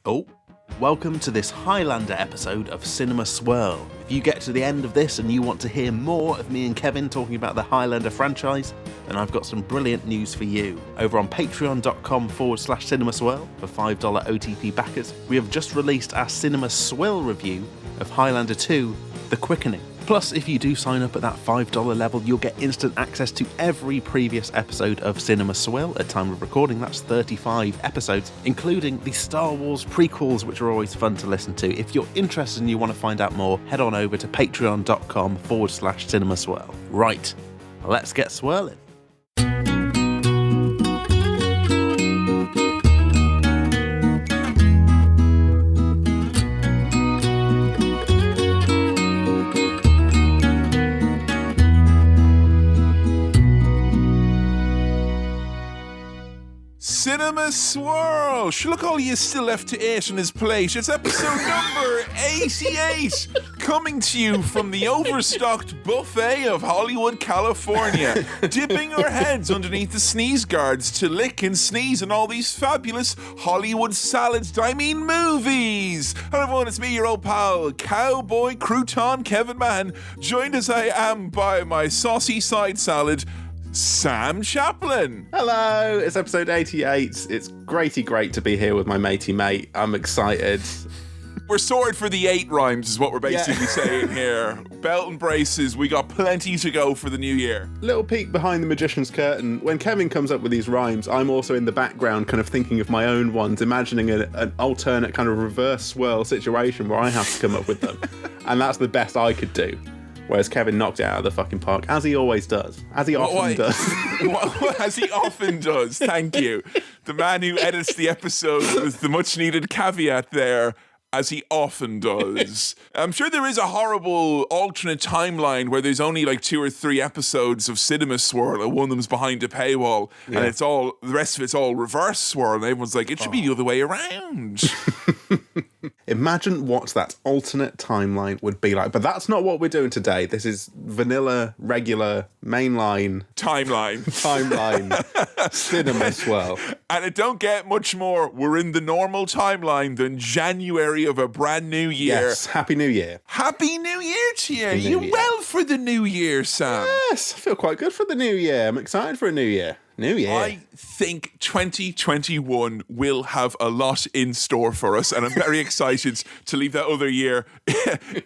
Oh, welcome to this Highlander episode of Cinema Swirl. If you get to the end of this and you want to hear more of me and Kevin talking about the Highlander franchise, then I've got some brilliant news for you. Over on patreon.com/Cinema Swirl for $5 OTP backers, we have just released our Cinema Swirl review of Highlander 2, The Quickening. Plus, if you do sign up at that $5 level, you'll get instant access to every previous episode of Cinema Swirl. At time of recording, that's 35 episodes, including the Star Wars prequels, which are always fun to listen to. If you're interested and you want to find out more, head on over to patreon.com/Cinema Swirl. Right, let's get swirling. Cinema Swirl! Sure, look, all you still left to eat on his plate. It's episode number 88, coming to you from the overstocked buffet of Hollywood, California, dipping our heads underneath the sneeze guards to lick and sneeze on all these fabulous Hollywood salads, I mean movies. Hello everyone, it's me, your old pal, Cowboy Crouton Kevin Mann, joined as I am by my saucy side salad, Sam Chaplin. Hello, it's episode 88. It's great to be here with my matey mate. I'm excited. We're sorted for the 8 rhymes is what we're basically saying here. Belt and braces, we got plenty to go for the new year. Little peek behind the magician's curtain. When Kevin comes up with these rhymes, I'm also in the background kind of thinking of my own ones, imagining an alternate kind of reverse swirl situation where I have to come up with them. And that's the best I could do. Whereas Kevin knocked it out of the fucking park, as he always does. As he often does. As he often does, thank you. The man who edits the episode with the much needed caveat there, as he often does. I'm sure there is a horrible alternate timeline where there's only like 2 or 3 episodes of Cinema Swirl and one of them's behind a paywall and it's all, the rest of it's all reverse swirl and everyone's like, it should be the other way around. Imagine what that alternate timeline would be like. But that's not what we're doing today. This is vanilla, regular, mainline... Timeline. Cinema Swirl. And it don't get much more. We're in the normal timeline than January of a brand new year. Yes, Happy New Year. Happy New Year to you. You're well for the new year, Sam. Yes, I feel quite good for the new year. I'm excited for a new year. New year. I think 2021 will have a lot in store for us, and I'm very excited to leave that other year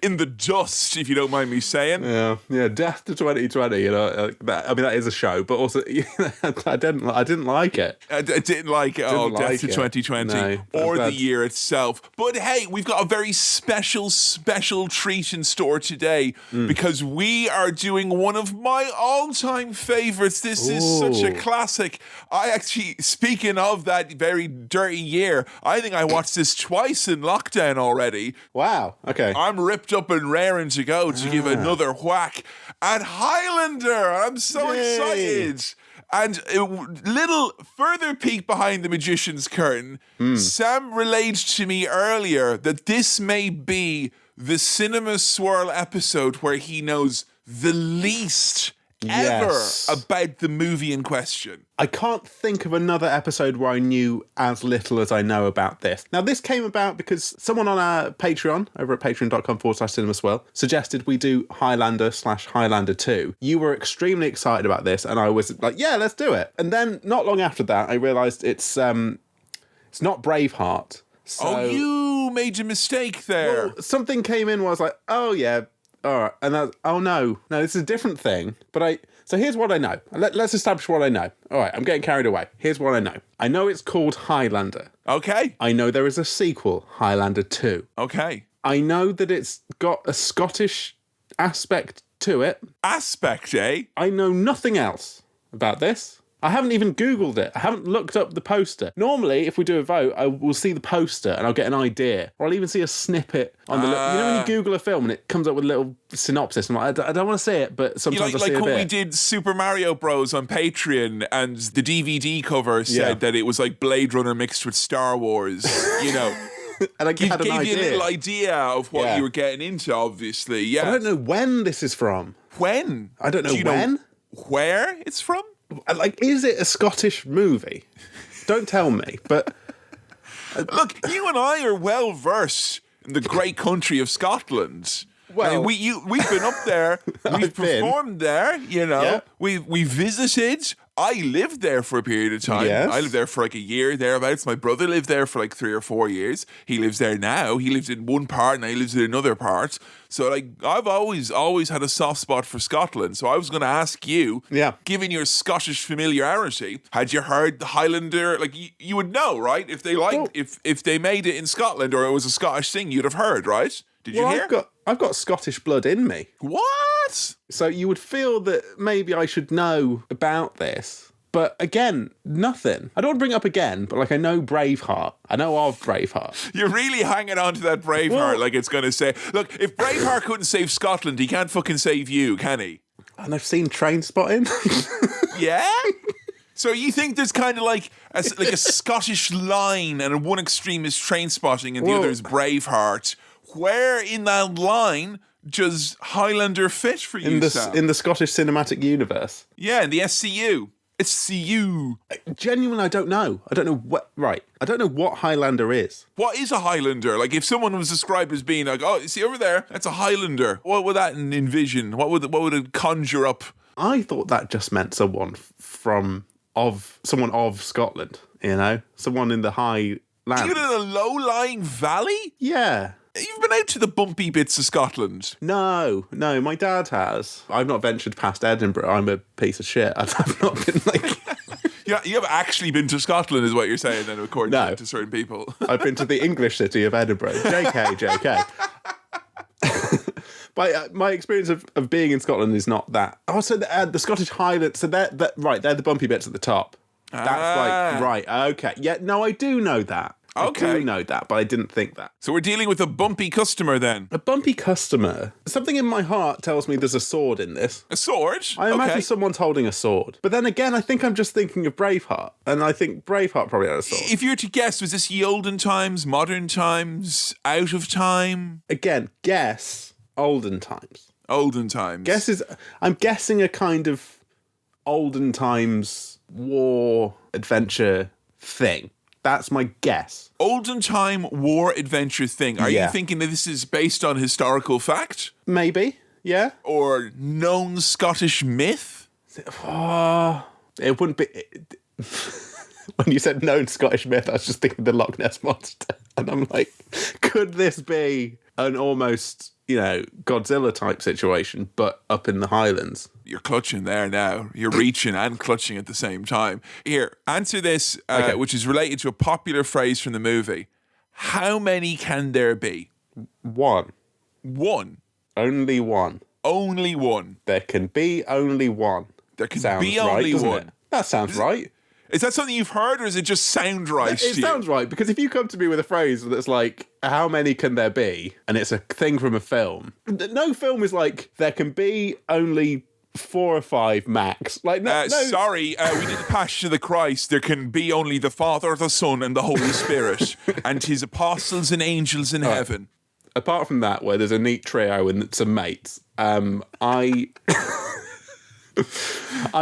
in the dust, if you don't mind me saying. Yeah, death to 2020. You know, that is a show, but also I didn't like it. I didn't like it all. Death to 2020 or the year itself. But hey, we've got a very special treat in store today because we are doing one of my all-time favorites. This is such a classic. I actually, speaking of that very dirty year, I think I watched this twice in lockdown already. Wow, okay. I'm ripped up and raring to go to give another whack at Highlander. I'm so excited. And a little further peek behind the magician's curtain, Sam relayed to me earlier that this may be the Cinema Swirl episode where he knows the least ever about the movie in question. I can't think of another episode where I knew as little as I know about this. Now, this came about because someone on our Patreon, over at patreon.com/Cinema Swirl, suggested we do Highlander/Highlander 2. You were extremely excited about this, and I was like, yeah, let's do it. And then, not long after that, I realised it's not Braveheart. So, you made a mistake there. Well, something came in where I was like, oh, yeah, all right. And I was, oh, no, this is a different thing. So here's what I know. Let's establish what I know. All right, I'm getting carried away. Here's what I know. I know it's called Highlander. Okay. I know there is a sequel, Highlander 2. Okay. I know that it's got a Scottish aspect to it. Aspect, eh? I know nothing else about this. I haven't even Googled it. I haven't looked up the poster. Normally, if we do a vote, I will see the poster and I'll get an idea. Or I'll even see a snippet on the... you know when you Google a film and it comes up with a little synopsis? I'm like, I don't want to see it, but sometimes I see a bit. Like when we did Super Mario Bros. On Patreon and the DVD cover said that it was like Blade Runner mixed with Star Wars, you know. And I gave you a little idea of what you were getting into, obviously. Yeah. But I don't know when this is from. When? I don't know when. Where it's from? Like, is it a Scottish movie? Don't tell me, but Look, you and I are well versed in the great country of Scotland. Well, we've been up there. We've performed there. You know, Yeah. we visited. I lived there for a period of time. Yes. I lived there for like a year thereabouts. My brother lived there for like 3 or 4 years. He lives there now. He lives in one part and I lives in another part. So like I've always had a soft spot for Scotland. So I was going to ask you, given your Scottish familiarity, had you heard the Highlander? Like you would know, right? If they if they made it in Scotland or it was a Scottish thing, you'd have heard, right? Did you hear? I've got Scottish blood in me. What? So you would feel that maybe I should know about this. But again, nothing. I don't want to bring it up again, but like I know Braveheart. I know of Braveheart. You're really hanging on to that Braveheart like it's going to say, look, if Braveheart couldn't save Scotland, he can't fucking save you, can he? And I've seen Train Spotting. Yeah? So you think there's kind of like a Scottish line and one extreme is Train Spotting and the other is Braveheart. Where in that line does Highlander fit for you, Sam? In the Scottish cinematic universe? Yeah, in the SCU. It's CU. Genuinely, I don't know. I don't know what. Right, I don't know what Highlander is. What is a Highlander? Like, if someone was described as being like, "Oh, you see over there, that's a Highlander." What would that envision? What would it conjure up? I thought that just meant someone of Scotland. You know, someone in the high land. Even in a low-lying valley. Yeah. You've been out to the bumpy bits of Scotland. No, my dad has. I've not ventured past Edinburgh. I'm a piece of shit. I've not been like... Yeah, you have actually been to Scotland is what you're saying then, according to certain people. I've been to the English city of Edinburgh. JK. But my experience of being in Scotland is not that. Oh, so the Scottish Highlands, so they're the bumpy bits at the top. That's like, right, okay. Yeah, no, I do know that. Okay. I do know that, but I didn't think that. So we're dealing with a bumpy customer then. A bumpy customer. Something in my heart tells me there's a sword in this. A sword? I imagine someone's holding a sword. But then again, I think I'm just thinking of Braveheart. And I think Braveheart probably had a sword. If you were to guess, was this ye olden times, modern times, out of time? Again, guess olden times. Olden times. I'm guessing a kind of olden times war adventure thing. That's my guess. Olden time war adventure thing. Are you thinking that this is based on historical fact? Maybe, yeah. Or known Scottish myth? It wouldn't be... When you said known Scottish myth, I was just thinking the Loch Ness Monster. And I'm like, could this be an almost, Godzilla type situation, but up in the Highlands? You're clutching there now. You're reaching and clutching at the same time. Here, answer this, which is related to a popular phrase from the movie. How many can there be? One. One? Only one. Only one. There can be only one. There can sounds be right, only one. It? That sounds right. Is that something you've heard, or does it just sound right It to you? sounds right, because if you come to me with a phrase that's like, how many can there be? And it's a thing from a film. No film is like, there can be only 4 or 5 max. Like, no. Sorry, we did the Passion of the Christ. There can be only the Father, the Son, and the Holy Spirit, and his apostles and angels in heaven. Apart from that, where there's a neat trio and some mates, I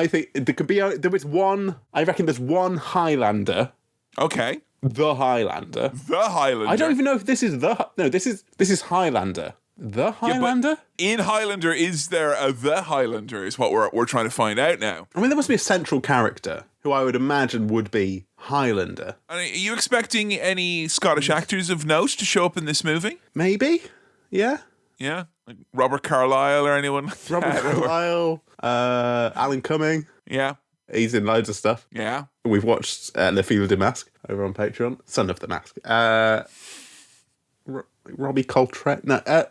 think there is one. I reckon there's one Highlander. Okay. The Highlander. The Highlander. I don't even know if this is this is Highlander. The Highlander? Yeah, in Highlander, is there a the Highlander? Is what we're trying to find out now. I mean, there must be a central character who I would imagine would be Highlander. Are you expecting any Scottish actors of note to show up in this movie? Maybe. Yeah. Yeah, like Robert Carlyle or anyone. Robert Carlyle, Alan Cumming. Yeah. He's in loads of stuff. Yeah. We've watched Le Fil de Masque over on Patreon. Son of the Mask. Robbie Coltrane. No, I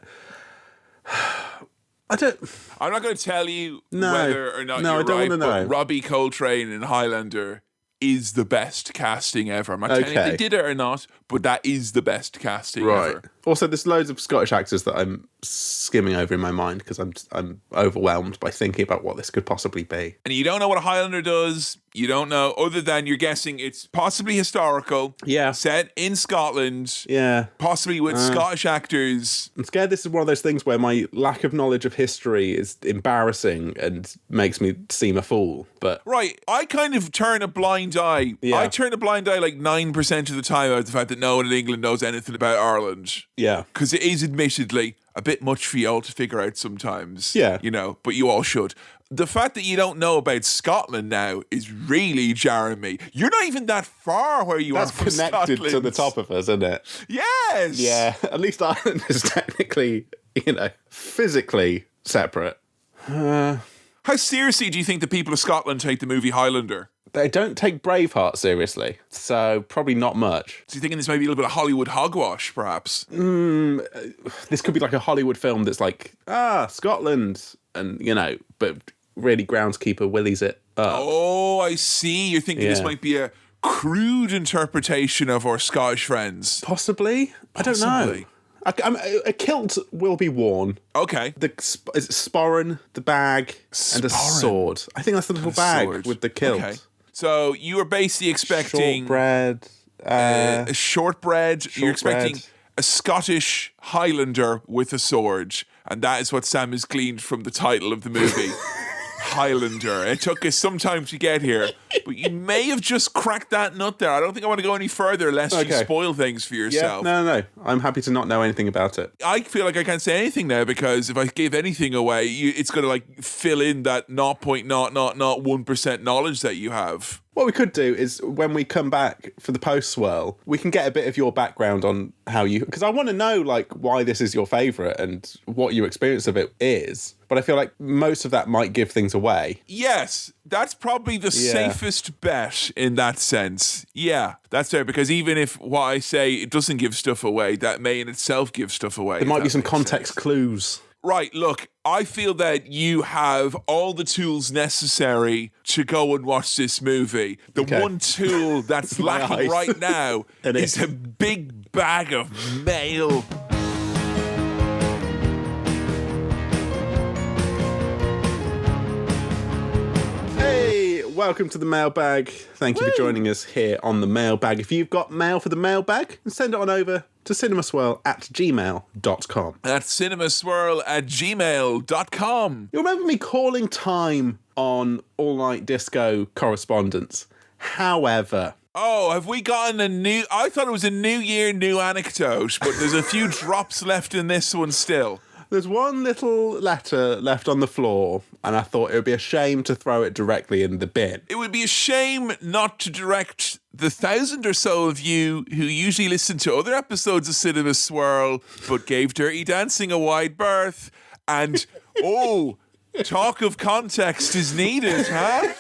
don't... I'm not going to tell you whether or not you're I don't right, want to know. But Robbie Coltrane in Highlander is the best casting ever. I'm not telling you if they did it or not, but that is the best casting ever. Also, there's loads of Scottish actors that I'm skimming over in my mind because I'm overwhelmed by thinking about what this could possibly be. And you don't know what a Highlander does, You don't know, other than you're guessing it's possibly historical. Yeah. Set in Scotland. Yeah. Possibly with Scottish actors. I'm scared this is one of those things where my lack of knowledge of history is embarrassing and makes me seem a fool. But Right, I kind of turn a blind eye. Yeah. I turn a blind eye like 9% of the time about the fact that no one in England knows anything about Ireland. yeah. Because it is admittedly a bit much for you all to figure out sometimes. Yeah. You know, but you all should. The fact that you don't know about Scotland now is really jarring me. You're not even that far where you That's are from connected Scotland. to the top of us, isn't it? Yes. Yeah. At least Ireland is technically, physically separate. How seriously do you think the people of Scotland take the movie Highlander? They don't take Braveheart seriously, so probably not much. So you thinking this might be a little bit of Hollywood hogwash, perhaps? This could be like a Hollywood film that's like, Scotland, and, but really groundskeeper willies it up. Oh, I see. You're thinking this Yeah. might be a crude interpretation of our Scottish friends. Possibly? I don't know. A kilt will be worn. Okay. Is it sporran, the bag, and a Sporran. sword. I think that's the little bag Sword. with the kilt. Okay. So you were basically expecting Shortbread. a shortbread. You're expecting Shortbread. a Scottish Highlander with a sword. And that is what Sam has gleaned from the title of the movie. Highlander. It took us some time to get here, but you may have just cracked that nut there. I don't think I want to go any further lest you Okay. spoil things for Yeah, yourself. no. I'm happy to not know anything about it. I feel like I can't say anything now because if I give anything away, it's going to like fill in that 0.001% knowledge that you have. What we could do is when we come back for the post swirl, we can get a bit of your background on how you, because I want to know like why this is your favourite and what your experience of it is. But I feel like most of that might give things away. Yes, that's probably the safest bet in that sense. Yeah, that's fair because even if what I say it doesn't give stuff away, that may in itself give stuff away. There might be some context clues. Right, look, I feel that you have all the tools necessary to go and watch this movie. The Okay. one tool that's My lacking eyes. right now It is is. a big bag of mail. Hey, welcome to the mailbag. Thank you for joining us here on the mailbag. If you've got mail for the mailbag, send it on over to cinemaswirl@gmail.com. That's cinemaswirl@gmail.com. You remember me calling time on All Night Disco correspondence. However, Oh, have we gotten a new... I thought it was a new year, new anecdote, but there's a few drops left in this one still. there's one little letter left on the floor, and I thought it would be a shame to throw it directly in the bin. It would be a shame not to direct the 1,000 or so of you who usually listen to other episodes of Cinema Swirl but gave Dirty Dancing a wide berth. And, talk of context is needed, huh?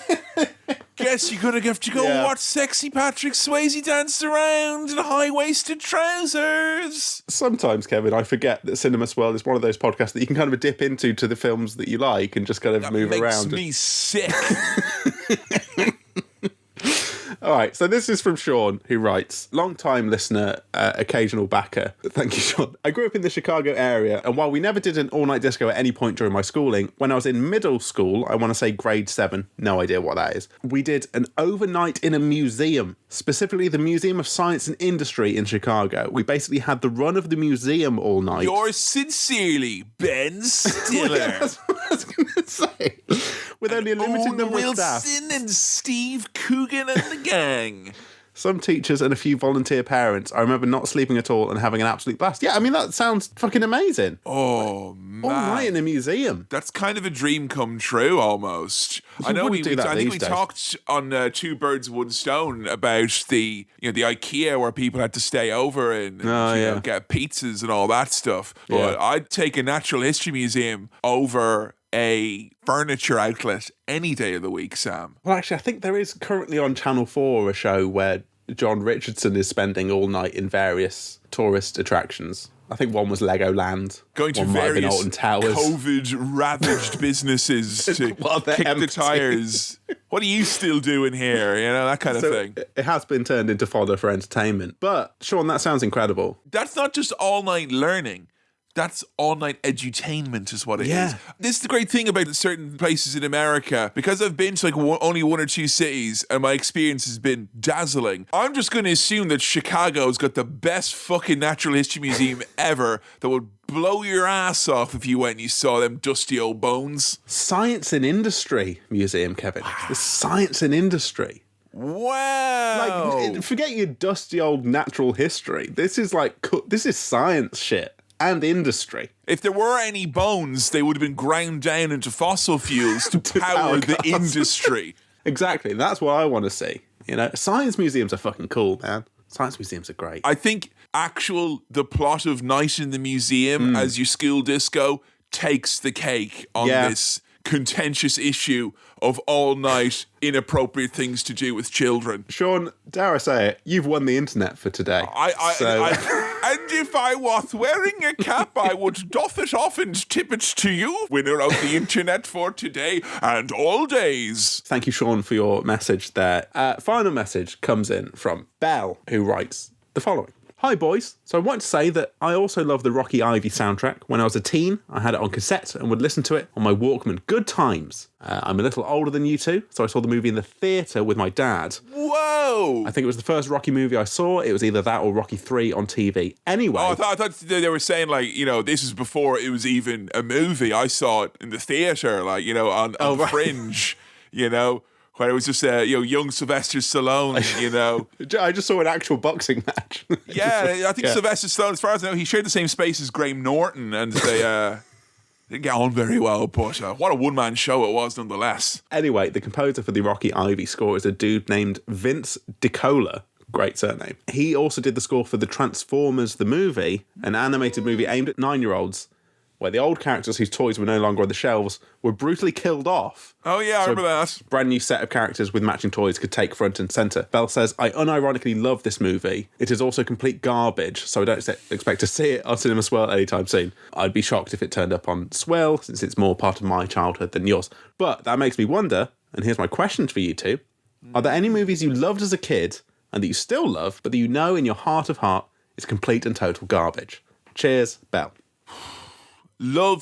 Guess you're going to have to go Yeah. watch sexy Patrick Swayze dance around in high-waisted trousers. Sometimes, Kevin, I forget that Cinema Swirl is one of those podcasts that you can kind of dip into to the films that you like and just kind of move Makes around. me sick. All right, so this is from Sean, who writes, long-time listener, occasional backer. Thank you, Sean. I grew up in the Chicago area, and while we never did an all-night disco at any point during my schooling, when I was in middle school, I want to say grade 7, no idea what that is, we did an overnight in a museum, specifically the Museum of Science and Industry in Chicago. We basically had the run of the museum all night. Yours sincerely, Ben Stiller. That's what I was going to say. With only a limited Owen number of staff. Wilson and Steve Coogan and the gang. Some teachers and a few volunteer parents. I remember not sleeping at all and having an absolute blast. Yeah, I mean, that sounds fucking amazing. Oh, man. All night in a museum. That's kind of a dream come true, almost. I know wouldn't do that I think these we days. talked on Two Birds, One Stone about the IKEA where people had to stay over and get pizzas and all that stuff. But I'd take a natural history museum over a furniture outlet any day of the week, Sam. Well, actually, I think there is currently on Channel 4 a show where John Richardson is spending all night in various tourist attractions. I think one was Legoland. Going to one might have been various Alton Towers. COVID-ravaged businesses to While they're kick empty. the tires. What are you still doing here? You know, that kind of thing. It has been turned into fodder for entertainment. But, Sean, that sounds incredible. That's not just all-night learning. That's all-night edutainment is what it Yeah. is. This is the great thing about certain places in America. Because I've been to like only one or two cities and my experience has been dazzling, I'm just going to assume that Chicago's got the best fucking natural history museum ever that would blow your ass off if you went and you saw them dusty old bones. Science and Industry Museum, Kevin. The Science and Industry. Wow. Like, forget your dusty old natural history. This is science shit. And industry. If there were any bones, they would have been ground down into fossil fuels to power the cars. industry. Exactly. That's what I want to see. You know, science museums are fucking cool, man. Science museums are great. I think the plot of Night in the Museum as your school disco takes the cake on this contentious issue of all night inappropriate things to do with children. Sean, dare I say it, you've won the internet for today. And if I was wearing a cap, I would doff it off and tip it to you, winner of the internet for today and all days. Thank you, Sean, for your message there. Final message comes in from Belle, who writes the following. Hi, boys. So I want to say that I also love the Rocky Ivy soundtrack. When I was a teen, I had it on cassette and would listen to it on my Walkman. Good times. I'm a little older than you two, so I saw the movie in the theatre with my dad. Whoa! I think it was the first Rocky movie I saw. It was either that or Rocky 3 on TV. Anyway. Oh, I thought they were saying, like, you know, this is before it was even a movie. I saw it in the theatre, like, you know, on right. Fringe, you know, where it was just, young Sylvester Stallone, you know. I just saw an actual boxing match. Yeah, I think Sylvester Stallone, as far as I know, he shared the same space as Graham Norton, and they didn't get on very well, but what a one-man show it was nonetheless. Anyway, the composer for the Rocky Ivy score is a dude named Vince DiCola. Great surname. He also did the score for the Transformers the movie, an animated movie aimed at 9-year-olds, where the old characters whose toys were no longer on the shelves were brutally killed off. Oh yeah, I remember that. Brand new set of characters with matching toys could take front and centre. Belle says, I unironically love this movie. It is also complete garbage, so I don't expect to see it on Cinema Swirl anytime soon. I'd be shocked if it turned up on Swirl, since it's more part of my childhood than yours. But that makes me wonder, and here's my question for you two. Are there any movies you loved as a kid, and that you still love, but that you know in your heart of heart is complete and total garbage? Cheers, Belle.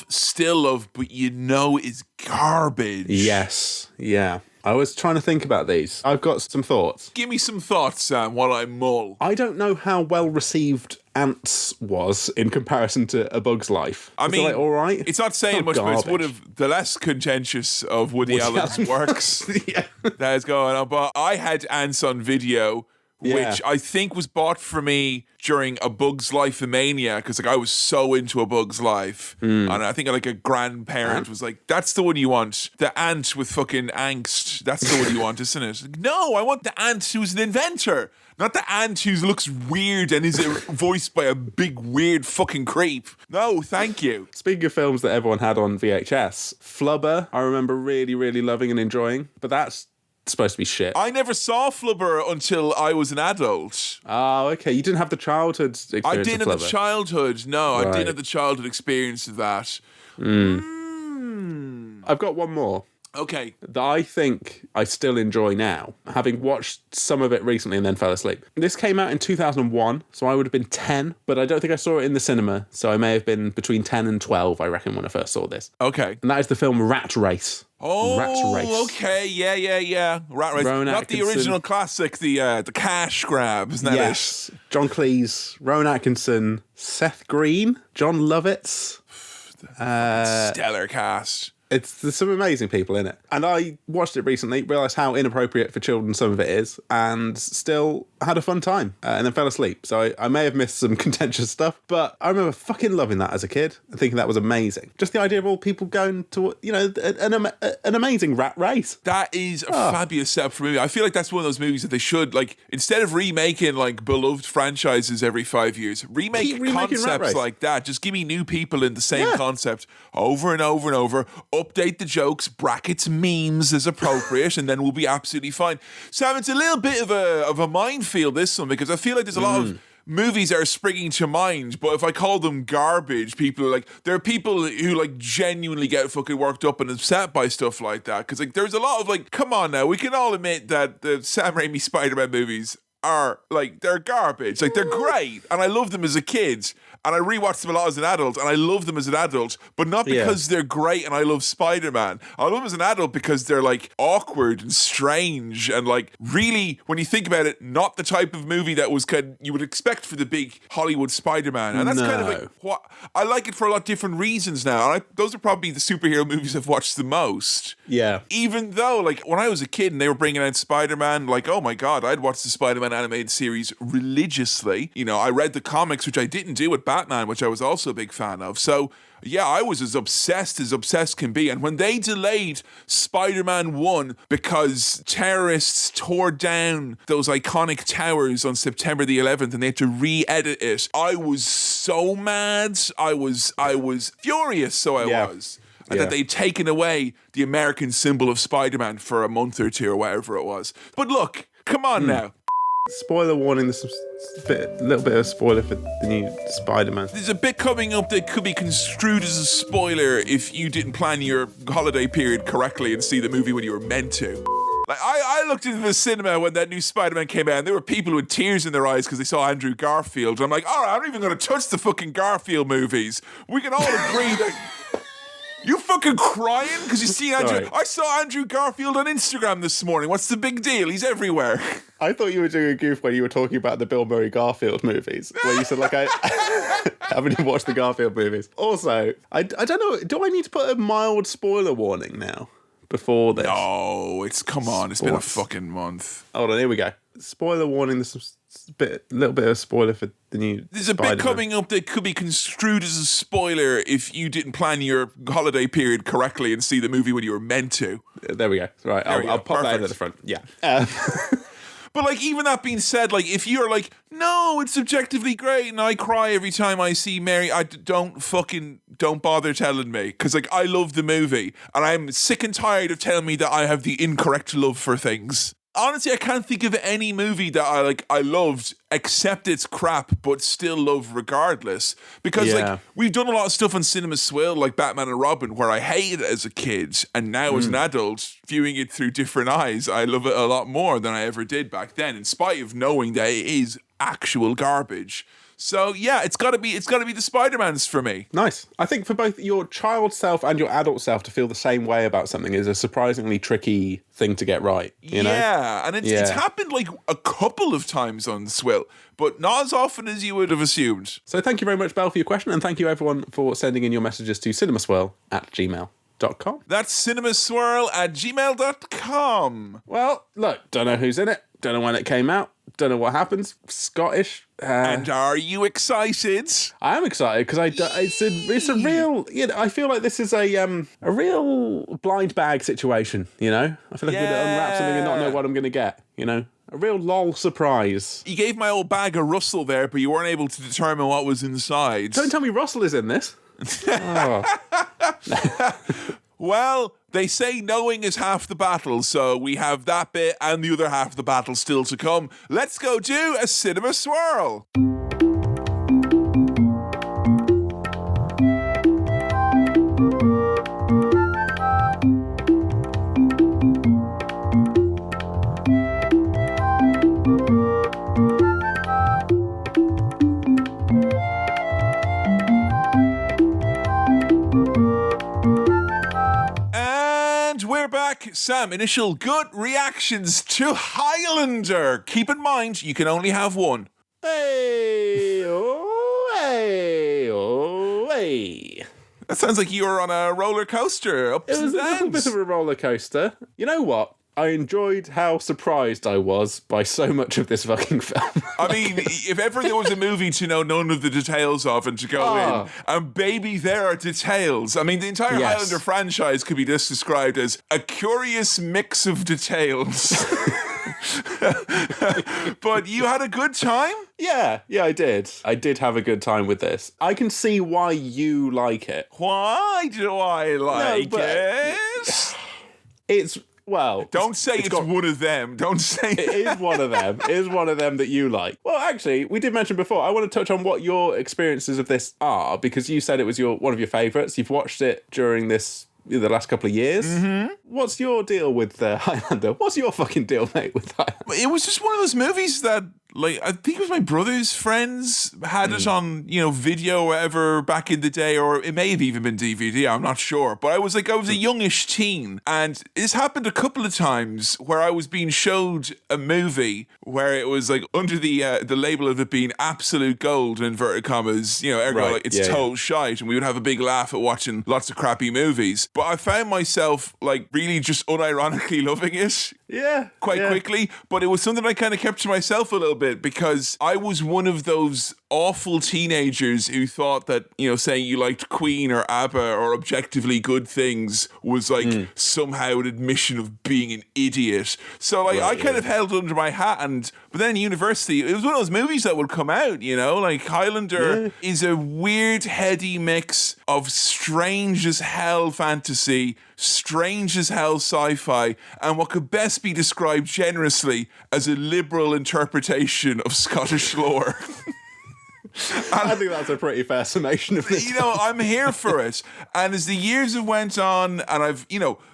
Still love, but you know is garbage. Yes, yeah. I was trying to think about these. I've got some thoughts. Give me some thoughts, Sam, while I mull. I don't know how well received Ants was in comparison to A Bug's Life. I mean, all right. It's not saying much, but it's one of the less contentious of Woody Allen's works that is going on. But I had Ants on video, which I think was bought for me during A Bug's Life mania, because like I was so into A Bug's Life, and I think like a grandparent was like, "That's the one you want, the ant with fucking angst. That's the one you want, isn't it?" Like, no, I want the ant who's an inventor, not the ant who looks weird and is voiced by a big weird fucking creep. No, thank you. Speaking of films that everyone had on VHS, Flubber, I remember really, really loving and enjoying, but that's supposed to be shit. I never saw Flubber until I was an adult. Oh, okay. You didn't have the childhood experience I didn't of have the Flubber. childhood. No, Right. I didn't have the childhood experience of that. I've got one more Okay. that I think I still enjoy now, having watched some of it recently and then fell asleep. This came out in 2001, so I would have been 10, but I don't think I saw it in the cinema, so I may have been between 10 and 12, I reckon, when I first saw this. Okay. And that is the film Rat Race. Oh, Rat Race. okay. Yeah. Rat Race. Rowan Not the Atkinson. original classic, the cash grab, isn't that Yes. John Cleese, Rowan Atkinson, Seth Green, John Lovitz. it? Stellar cast. There's some amazing people in it. And I watched it recently, realised how inappropriate for children some of it is, and still had a fun time, and then fell asleep. So I may have missed some contentious stuff, but I remember fucking loving that as a kid and thinking that was amazing. Just the idea of all people going to, an amazing rat race. That is a fabulous setup for a movie. I feel like that's one of those movies that they should, like, instead of remaking, like, beloved franchises every 5 years, remake Keep remaking Rat concepts Race. like that. Just give me new people in the same concept over and over and over. Update the jokes, brackets, memes as appropriate, and then we'll be absolutely fine. Sam, it's a little bit of a minefield, this one, because I feel like there's a lot of movies that are springing to mind, but if I call them garbage, people are like, there are people who like genuinely get fucking worked up and upset by stuff like that, because like there's a lot of like, come on now, we can all admit that the Sam Raimi Spider-Man movies are like, they're garbage. Like, they're great, and I love them as a kid, and I rewatched them a lot as an adult, and I love them as an adult, but not because they're great and I love Spider-Man. I love them as an adult because they're like awkward and strange and like really, when you think about it, not the type of movie that was you would expect for the big Hollywood Spider-Man. And that's kind of like what I like it for a lot of different reasons now. And those are probably the superhero movies I've watched the most. Yeah. Even though, like, when I was a kid and they were bringing out Spider-Man, like, oh my God, I'd watch the Spider-Man animated series religiously. You know, I read the comics, which I didn't do with Batman, which I was also a big fan of. So, yeah, I was as obsessed can be. And when they delayed Spider-Man 1 because terrorists tore down those iconic towers on September the 11th and they had to re-edit it, I was so mad. I was furious, so I was. And that they'd taken away the American symbol of Spider-Man for a month or two or whatever it was. But look, come on now. Spoiler warning, there's a little bit of a spoiler for the new Spider-Man. There's a bit coming up that could be construed as a spoiler if you didn't plan your holiday period correctly and see the movie when you were meant to. Like, I looked into the cinema when that new Spider-Man came out, and there were people with tears in their eyes because they saw Andrew Garfield. And I'm like, all right, I'm not even going to touch the fucking Garfield movies. We can all agree that... You fucking crying because you see Andrew? Sorry. I saw Andrew Garfield on Instagram this morning. What's the big deal? He's everywhere. I thought you were doing a goof when you were talking about the Bill Murray Garfield movies, where you said, like, I haven't even watched the Garfield movies. Also, I don't know, do I need to put a mild spoiler warning now before this? No, come on, it's been a fucking month. Hold on, here we go. Spoiler warning, there's a little bit of a spoiler for the new There's a Spider-Man. bit coming up that could be construed as a spoiler if you didn't plan your holiday period correctly and see the movie when you were meant to. There we go. Right, I'll pop that in at the front. Yeah. But, like, even that being said, like, if you're like, no, it's objectively great and I cry every time I see Mary, don't bother telling me. Because, like, I love the movie and I'm sick and tired of telling me that I have the incorrect love for things. Honestly, I can't think of any movie that I loved except it's crap, but still love regardless. Because like we've done a lot of stuff on Cinema Swill, like Batman and Robin, where I hated it as a kid, and now as an adult, viewing it through different eyes, I love it a lot more than I ever did back then, in spite of knowing that it is actual garbage. So yeah, it's got to be the Spider-Mans for me. Nice. I think for both your child self and your adult self to feel the same way about something is a surprisingly tricky thing to get right. You know? Yeah, and it's happened like a couple of times on Swill, but not as often as you would have assumed. So thank you very much, Belle, for your question, and thank you everyone for sending in your messages to cinemaswirl@gmail.com. That's cinemaswirl@gmail.com. Well, look, don't know who's in it, don't know when it came out, don't know what happens. Scottish. And are you excited? I am excited because it's a real. You know, I feel like this is a real blind bag situation. You know, I feel like I'm going to unwrap something and not know what I'm going to get. You know, a real lol surprise. You gave my old bag a rustle there, but you weren't able to determine what was inside. Don't tell me Russell is in this. Oh. Well, they say knowing is half the battle, so we have that bit and the other half of the battle still to come. Let's go do a Cinema Swirl. We're back. Sam, initial gut reactions to Highlander. Keep in mind, you can only have one. Hey, oh, hey, oh, hey. That sounds like you were on a roller coaster. Ups It was a little bit of a roller coaster. You know what? I enjoyed how surprised I was by so much of this fucking film. I mean, if ever there was a movie to know none of the details of and to go in, and baby, there are details. I mean, the entire Highlander franchise could be just described as a curious mix of details. But you had a good time? Yeah, I did. I did have a good time with this. I can see why you like it. Why do I like it? It's... Well, don't say it's one of them. Don't say it is one of them. It is one of them that you like. Well, actually, we did mention before. I want to touch on what your experiences of this are, because you said it was one of your favourites. You've watched it during this the last couple of years. Mm-hmm. What's your deal with Highlander? What's your fucking deal, mate, with Highlander? It was just one of those movies that, like, I think it was my brother's friends had it on, video or whatever back in the day, or it may have even been DVD, I'm not sure. But I was a youngish teen, and this happened a couple of times where I was being showed a movie where it was like under the label of it being absolute gold, in inverted commas, ergo, Right, like it's total shite, and we would have a big laugh at watching lots of crappy movies. But I found myself like really just unironically loving it. Yeah. Quite quickly, but it was something I kind of kept to myself a little bit because I was one of those awful teenagers who thought that, saying you liked Queen or ABBA or objectively good things was like somehow an admission of being an idiot. So like I kind of held it under my hat, but then in university, it was one of those movies that would come out, like Highlander is a weird, heady mix of strange as hell fantasy, strange as hell sci-fi, and what could best be described generously as a liberal interpretation of Scottish lore. I think that's a pretty fair summation of this. I'm here for it. And as the years have went on, and I've,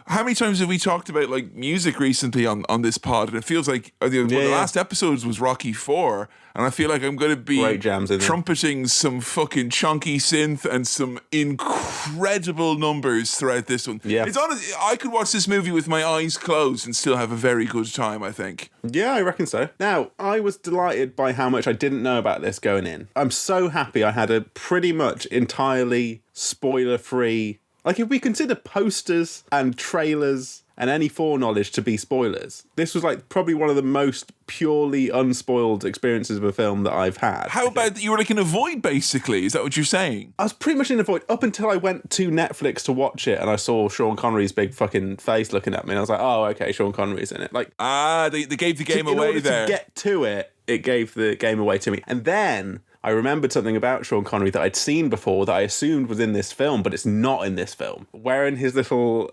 how many times have we talked about like music recently on this pod? And it feels like one of the last episodes was Rocky IV, and I feel like I'm going to be trumpeting some fucking chunky synth and some incredible numbers throughout this one. Yeah. It's honest, I could watch this movie with my eyes closed and still have a very good time, I think. Yeah, I reckon so. Now, I was delighted by how much I didn't know about this going in. I'm so happy I had a pretty much entirely spoiler-free... Like, if we consider posters and trailers and any foreknowledge to be spoilers, this was, like, probably one of the most purely unspoiled experiences of a film that I've had. How about that you were, like, in a void, basically? Is that what you're saying? I was pretty much in a void up until I went to Netflix to watch it and I saw Sean Connery's big fucking face looking at me and I was like, oh, okay, Sean Connery's in it. Like, they gave the game away there. To get to it, it gave the game away to me. And then... I remembered something about Sean Connery that I'd seen before that I assumed was in this film, but it's not in this film. Wearing his little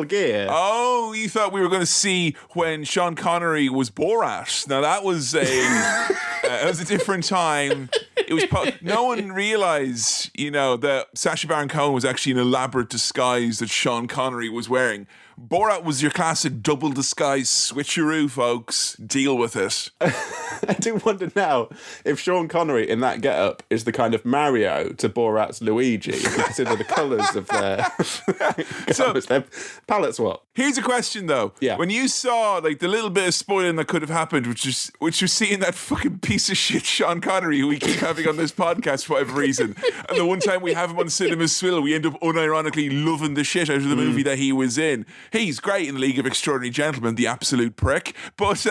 gear. Oh, you thought we were going to see when Sean Connery was Borat. Now that was a different time. It was no one realized, that Sacha Baron Cohen was actually an elaborate disguise that Sean Connery was wearing. Borat was your classic double disguise switcheroo, folks. Deal with it. I do wonder now if Sean Connery in that getup is the kind of Mario to Borat's Luigi, if you consider the colours of their palette swap. Here's a question though. Yeah. When you saw like the little bit of spoiling that could have happened, which was seeing that fucking piece of shit Sean Connery who we keep having on this podcast for whatever reason, and the one time we have him on Cinema Swill, we end up unironically loving the shit out of the movie that he was in. He's great in League of Extraordinary Gentlemen, the absolute prick. But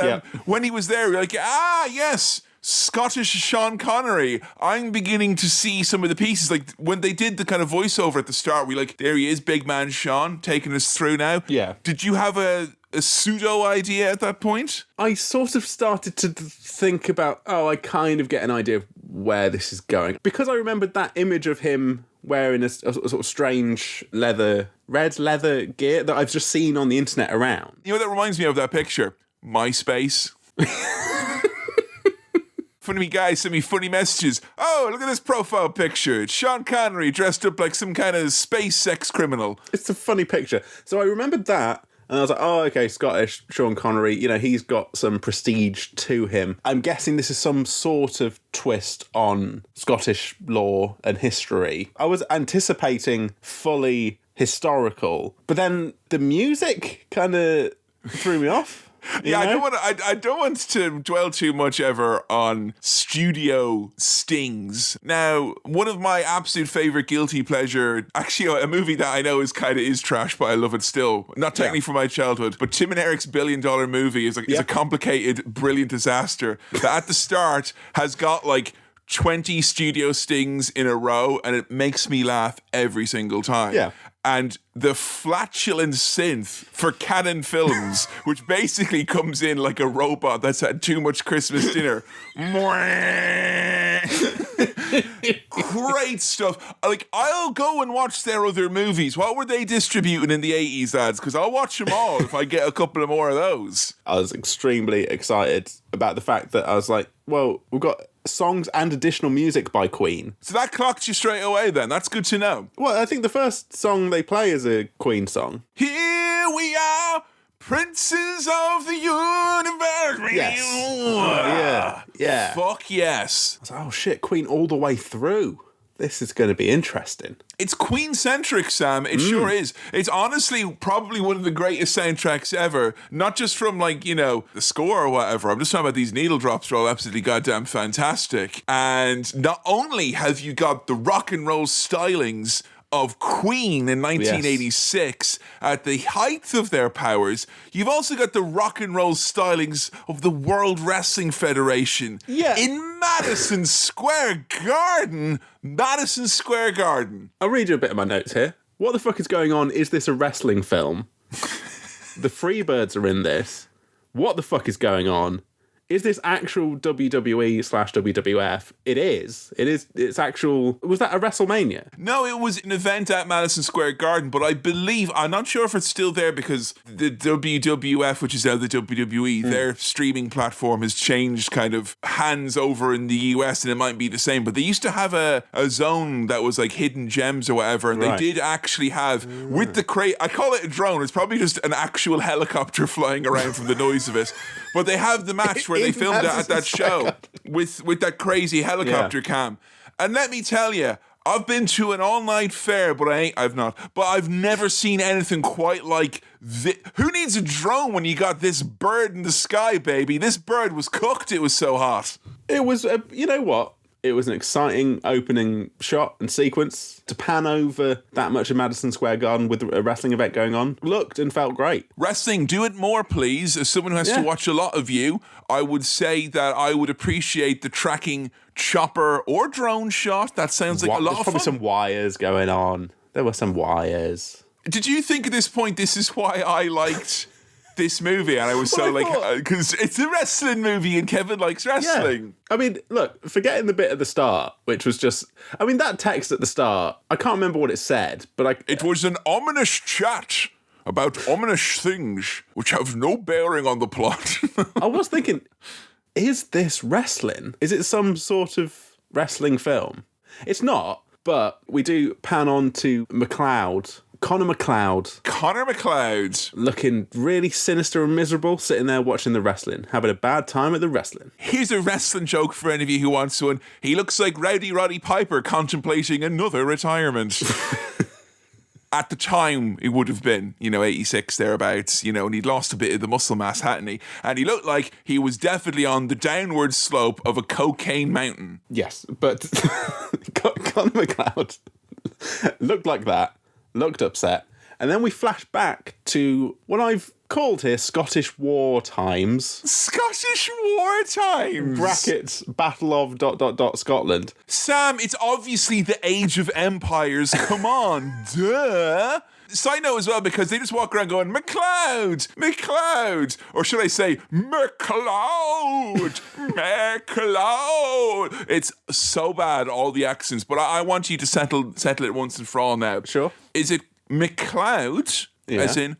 when he was there, we were like, yes, Scottish Sean Connery. I'm beginning to see some of the pieces. Like when they did the kind of voiceover at the start, we like, there he is, big man Sean, taking us through now. Yeah. Did you have a pseudo idea at that point? I sort of started to think about, I kind of get an idea of where this is going. Because I remembered that image of him wearing a sort of strange red leather gear that I've just seen on the internet around. You know what that reminds me of, that picture? MySpace. Funny guys send me funny messages. Oh, look at this profile picture. It's Sean Connery dressed up like some kind of space sex criminal. It's a funny picture. So I remembered that. And I was like, oh, okay, Scottish, Sean Connery, he's got some prestige to him. I'm guessing this is some sort of twist on Scottish law and history. I was anticipating fully historical, but then the music kind of threw me off. Yeah, I don't want to dwell too much ever on studio stings. Now, one of my absolute favorite guilty pleasure, actually a movie that I know is trash, but I love it still. Not technically from my childhood, but Tim and Eric's $1 billion movie is a complicated, brilliant disaster that at the start has got like 20 studio stings in a row, and it makes me laugh every single time. Yeah. And the flatulent synth for Canon Films, which basically comes in like a robot that's had too much Christmas dinner. Great stuff. Like, I'll go and watch their other movies. What were they distributing in the 80s, lads? Because I'll watch them all if I get a couple of more of those. I was extremely excited about the fact that I was like, well, we've got songs and additional music by Queen. So that clocked you straight away then. That's good to know. Well, I think the first song they play is a Queen song. Here we are, princes of the universe. Yes. Yeah. Fuck yes. I was like, oh shit, Queen all the way through. This is going to be interesting. It's Queen-centric, Sam. It sure is. It's honestly probably one of the greatest soundtracks ever. Not just from, like, you know, the score or whatever. I'm just talking about these needle drops are all absolutely goddamn fantastic. And not only have you got the rock and roll stylings of Queen in 1986 at the height of their powers, you've also got the rock and roll stylings of the World Wrestling Federation in Madison Square Garden. Madison Square Garden. I'll read you a bit of my notes here. What the fuck is going on? Is this a wrestling film? The Freebirds are in this. What the fuck is going on? Is this actual WWE/WWF? It is. It's actual... Was that a WrestleMania? No, it was an event at Madison Square Garden, but I believe... I'm not sure if it's still there because the WWF, which is now the WWE, their streaming platform has changed kind of hands over in the US, and it might be the same, but they used to have a zone that was like hidden gems or whatever, and they did actually have, with the crate... I call it a drone. It's probably just an actual helicopter flying around from the noise of it. But they have the match where they filmed it at that show with that crazy helicopter cam. And let me tell you, I've been to an all-night fair, but I've not. But I've never seen anything quite like this. Who needs a drone when you got this bird in the sky, baby? This bird was cooked. It was so hot. It was, you know what? It was an exciting opening shot and sequence to pan over that much of Madison Square Garden with a wrestling event going on. Looked and felt great. Wrestling, do it more, please. As someone who has to watch a lot of you, I would say that I would appreciate the tracking chopper or drone shot. That sounds like a lot of fun. Probably some wires going on. There were some wires. Did you think at this point this is why I liked this movie? And I was because it's a wrestling movie and Kevin likes wrestling. Yeah. I mean, look, forgetting the bit at the start, which was just, I mean, that text at the start, I can't remember what it said, but it was an ominous chat about ominous things which have no bearing on the plot. I was thinking, is this wrestling? Is it some sort of wrestling film? It's not, but we do pan on to Connor McLeod. Looking really sinister and miserable, sitting there watching the wrestling, having a bad time at the wrestling. Here's a wrestling joke for any of you who wants one. He looks like Rowdy Roddy Piper contemplating another retirement. At the time, it would have been, 86 thereabouts, and he'd lost a bit of the muscle mass, hadn't he? And he looked like he was definitely on the downward slope of a cocaine mountain. Yes, but Connor McLeod looked like that. Looked upset. And then we flash back to what I've called here Scottish War Times. Scottish War Times! Brackets, Battle of ... Scotland. Sam, it's obviously the Age of Empires. Come on, duh! Side note as well, because they just walk around going, McLeod! Or should I say, McLeod! McLeod! It's so bad, all the accents, but I want you to settle it once and for all now. Sure. Is it McLeod? Yeah. As in,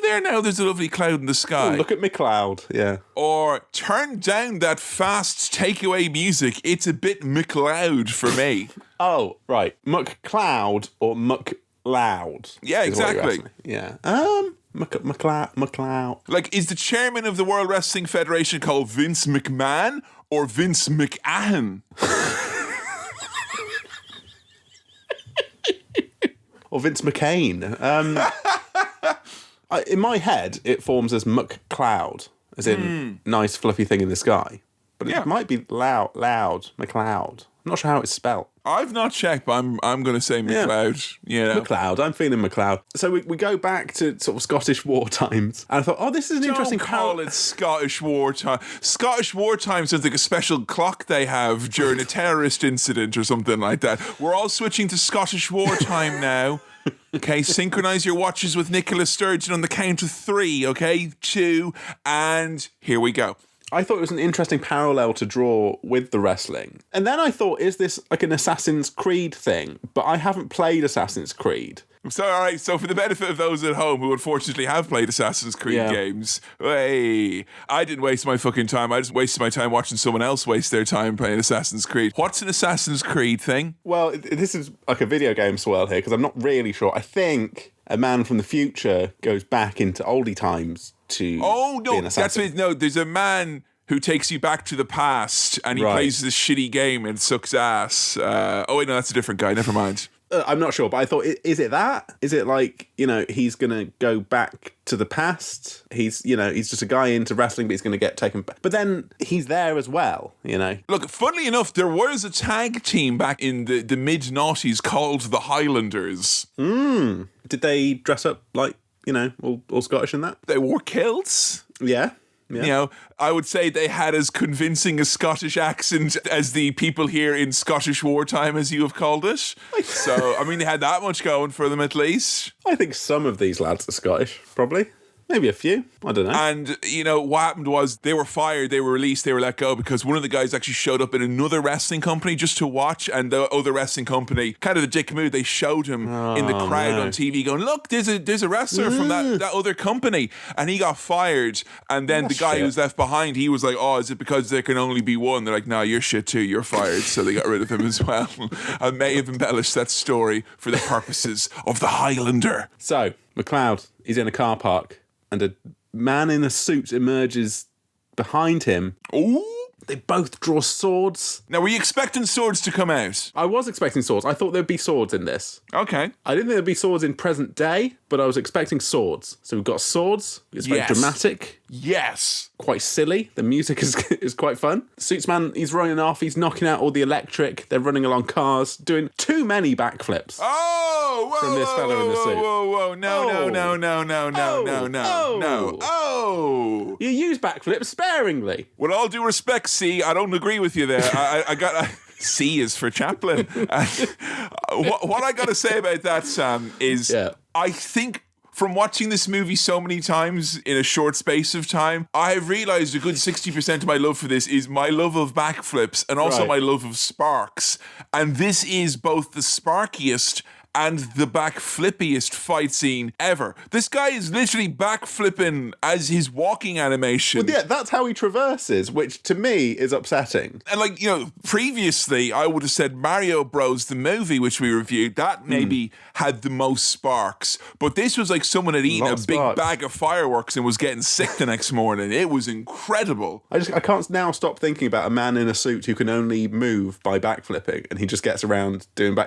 there's a lovely cloud in the sky. Oh, look at McLeod, yeah. Or turn down that fast takeaway music. It's a bit McLeod for me. Oh, right. McLeod or McLeod. Yeah, exactly. Yeah. McLeod. Like, is the chairman of the World Wrestling Federation called Vince McMahon or Vince McAhan? Or Vince McCain. In my head, it forms as McCloud, as in nice fluffy thing in the sky. But it might be McLeod. I'm not sure how it's spelled. I've not checked, but I'm going to say McLeod. McLeod. I'm feeling McLeod. So we go back to sort of Scottish War Times, and I thought, this is an interesting. Don't call it Scottish War Time. Scottish War Time sounds like a special clock they have during a terrorist incident or something like that. We're all switching to Scottish War Time now. Okay, synchronize your watches with Nicola Sturgeon on the count of 3. Okay, 2, and here we go. I thought it was an interesting parallel to draw with the wrestling. And then I thought, is this like an Assassin's Creed thing? But I haven't played Assassin's Creed. So, all right. So, for the benefit of those at home who unfortunately have played Assassin's Creed games, hey, I didn't waste my fucking time. I just wasted my time watching someone else waste their time playing Assassin's Creed. What's an Assassin's Creed thing? Well, this is like a video game swirl here because I'm not really sure. I think a man from the future goes back into oldie times to. Oh no, there's a man who takes you back to the past and he plays this shitty game and sucks ass. Oh wait, no, that's a different guy. Never mind. I'm not sure, but I thought, is it that? Is it like, he's going to go back to the past? He's just a guy into wrestling, but he's going to get taken back. But then he's there as well, Look, funnily enough, there was a tag team back in the mid-noughties called the Highlanders. Did they dress up like, all Scottish in that? They wore kilts. Yeah. I would say they had as convincing a Scottish accent as the people here in Scottish wartime, as you have called it. So, they had that much going for them at least. I think some of these lads are Scottish, probably. Maybe a few. I don't know. And, what happened was they were fired, they were released, they were let go because one of the guys actually showed up in another wrestling company just to watch, and the other wrestling company, kind of the dick move, they showed him in the crowd on TV going, look, there's a wrestler from that other company, and he got fired. And then the guy who was left behind, he was like, oh, is it because there can only be one? They're like, no, you're shit too, you're fired. So they got rid of him as well. I may have embellished that story for the purposes of the Highlander. So, McLeod, he's in a car park, and a man in a suit emerges behind him. Ooh! They both draw swords. Now, were you expecting swords to come out? I was expecting swords. I thought there'd be swords in this. Okay. I didn't think there'd be swords in present day, but I was expecting swords. So we've got swords. It's very dramatic. Yes. Quite silly. The music is quite fun. Suits man, he's running off. He's knocking out all the electric. They're running along cars, doing too many backflips. Oh, whoa, from this fella in the suit. Whoa. No. Oh. You use backflips sparingly. With all due respect, C, I don't agree with you there. I got... C is for Chaplin. What I got to say about that, Sam, is I think from watching this movie so many times in a short space of time, I have realised a good 60% of my love for this is my love of backflips and also my love of sparks. And this is both the sparkiest and the backflippiest fight scene ever. This guy is literally backflipping as his walking animation. Well, yeah, that's how he traverses, which to me is upsetting. And previously I would have said Mario Bros, the movie which we reviewed, that maybe had the most sparks. But this was like someone had eaten a big bag of fireworks and was getting sick the next morning. It was incredible. I can't now stop thinking about a man in a suit who can only move by backflipping, and he just gets around doing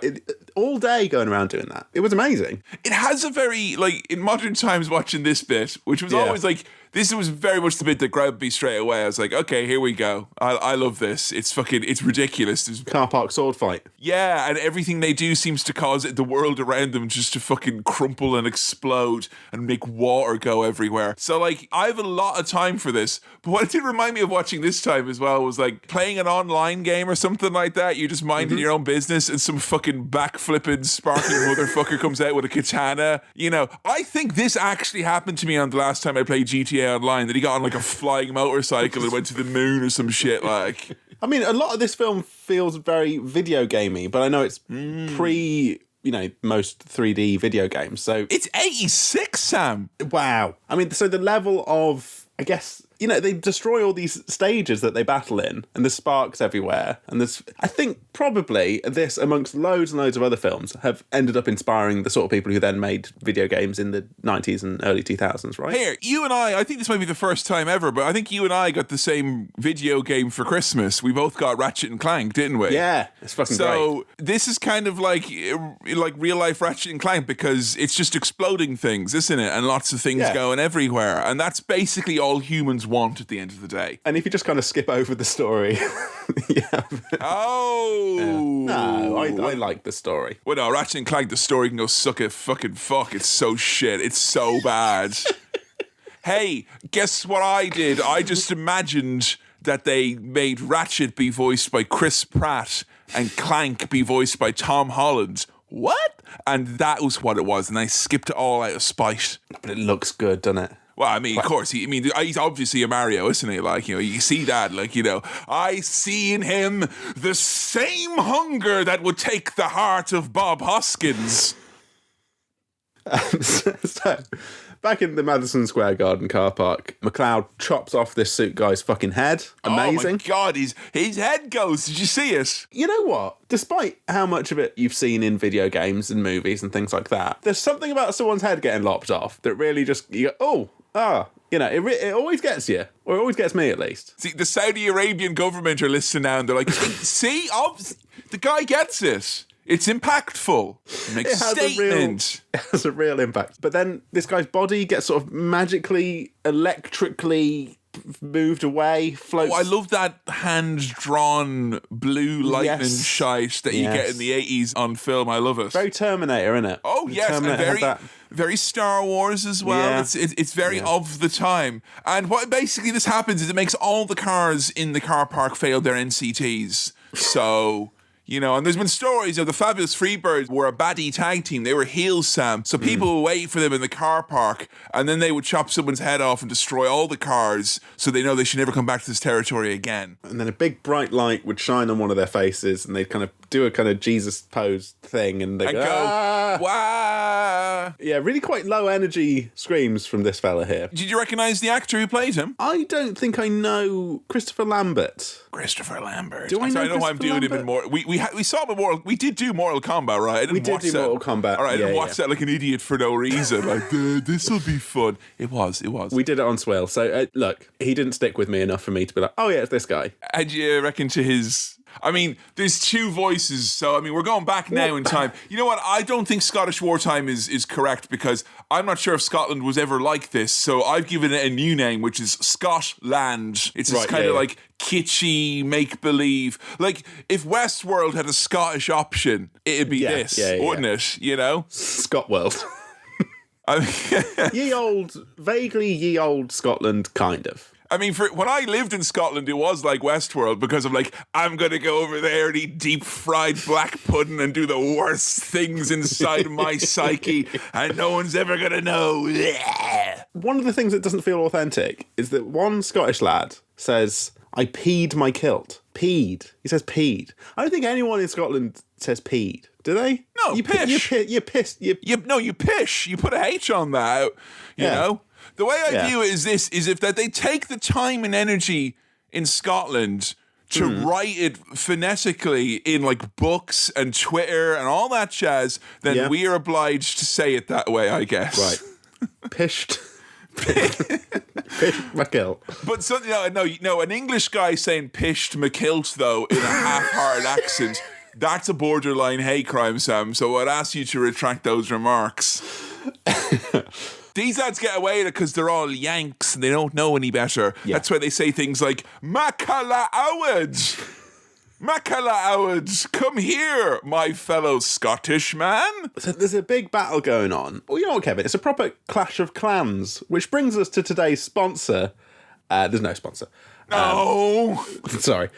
all day going around doing that. It was amazing. It has a very, in modern times watching this bit, which was always this was very much the bit that grabbed me straight away. I was like, okay, here we go. I love this. It's ridiculous. There's car park sword fight. Yeah, and everything they do seems to cause the world around them just to fucking crumple and explode and make water go everywhere. So, I have a lot of time for this. But what it did remind me of watching this time as well was, playing an online game or something like that. You're just minding your own business and some fucking backflipping, sparking motherfucker comes out with a katana. I think this actually happened to me on the last time I played GTA Online, that he got on a flying motorcycle and went to the moon or some shit like. I mean, a lot of this film feels very video gamey, but I know it's pre, most 3D video games. So it's 86, Sam. Wow. I mean, so the level of, I guess, they destroy all these stages that they battle in, and there's sparks everywhere. And I think probably this, amongst loads and loads of other films, have ended up inspiring the sort of people who then made video games in the 90s and early 2000s, right? Here, you and I think this might be the first time ever, but I think you and I got the same video game for Christmas. We both got Ratchet and Clank, didn't we? Yeah, it's fucking great. So this is kind of like real life Ratchet and Clank, because it's just exploding things, isn't it? And lots of things going everywhere. And that's basically all humans want at the end of the day. And if you just kind of skip over the story. No, I like the story. Well, no, Ratchet and Clank, the story can go suck a fucking fuck. It's so shit. It's so bad. Hey, guess what I did? I just imagined that they made Ratchet be voiced by Chris Pratt and Clank be voiced by Tom Holland. What? And that was what it was. And I skipped it all out of spite. But it looks good, doesn't it? Well, I mean, of course. He's obviously a Mario, isn't he? You see that. I see in him the same hunger that would take the heart of Bob Hoskins. So, back in the Madison Square Garden car park, McLeod chops off this suit guy's fucking head. Amazing. Oh my God, his head goes. Did you see it? You know what? Despite how much of it you've seen in video games and movies and things like that, there's something about someone's head getting lopped off that really just, you go, it always gets you. Or it always gets me, at least. See, the Saudi Arabian government are listening now and they're like, see, the guy gets it. It's impactful. It makes a statement. It has a real impact. But then this guy's body gets sort of magically, electrically moved away, floats. Oh, I love that hand-drawn blue lightning shite that you get in the 80s on film. I love it. Very Terminator, isn't it? Oh, yes, and very Star Wars as well. Yeah. It's very of the time. And what basically this happens is it makes all the cars in the car park fail their NCTs. So... You know, and there's been stories of the Fabulous Freebirds were a baddie tag team. They were heels, Sam. So people would wait for them in the car park, and then they would chop someone's head off and destroy all the cars so they know they should never come back to this territory again. And then a big bright light would shine on one of their faces, and they'd kind of do a kind of Jesus pose thing, and they'd go, wah! Yeah, really quite low energy screams from this fella here. Did you recognise the actor who played him? I don't think I know Christopher Lambert. Christopher Lambert. Do I know why I'm doing him in more. We saw him in Mortal. We did do Mortal Kombat, right? We did do Mortal Kombat. All right, I didn't watch that like an idiot for no reason. Like, this will be fun. It was. We did it on Swill. So look, he didn't stick with me enough for me to be like, oh yeah, it's this guy. And you reckon to his? I mean, there's two voices, so I mean, we're going back now in time. You know what? I don't think Scottish wartime is correct because I'm not sure if Scotland was ever like this. So I've given it a new name, which is Scotland. It's this kind of like kitschy make-believe. Like, if Westworld had a Scottish option, it'd be this, wouldn't it? You know? Scotworld. Vaguely ye old Scotland, kind of. I mean, when I lived in Scotland, it was like Westworld because I'm like, I'm going to go over there and eat deep-fried black pudding and do the worst things inside my psyche and no one's ever going to know. One of the things that doesn't feel authentic is that one Scottish lad says, I peed my kilt. Peed. He says peed. I don't think anyone in Scotland says peed. Do they? No, you pish. You pissed. You pish. You put a H on that, you know? The way I view it is if they take the time and energy in Scotland to write it phonetically in like books and Twitter and all that jazz, then we are obliged to say it that way, I guess. Right. Pished. Pished my kilt. But no, an English guy saying pished my kilt though in a half-hearted accent, that's a borderline hate crime, Sam. So I'd ask you to retract those remarks. These lads get away with it because they're all Yanks and they don't know any better. Yeah. That's why they say things like, Macala Awad! Macala Awad! Come here, my fellow Scottish man! So there's a big battle going on. Well, you know what, Kevin? It's a proper clash of clans, which brings us to today's sponsor. There's no sponsor. No! Sorry.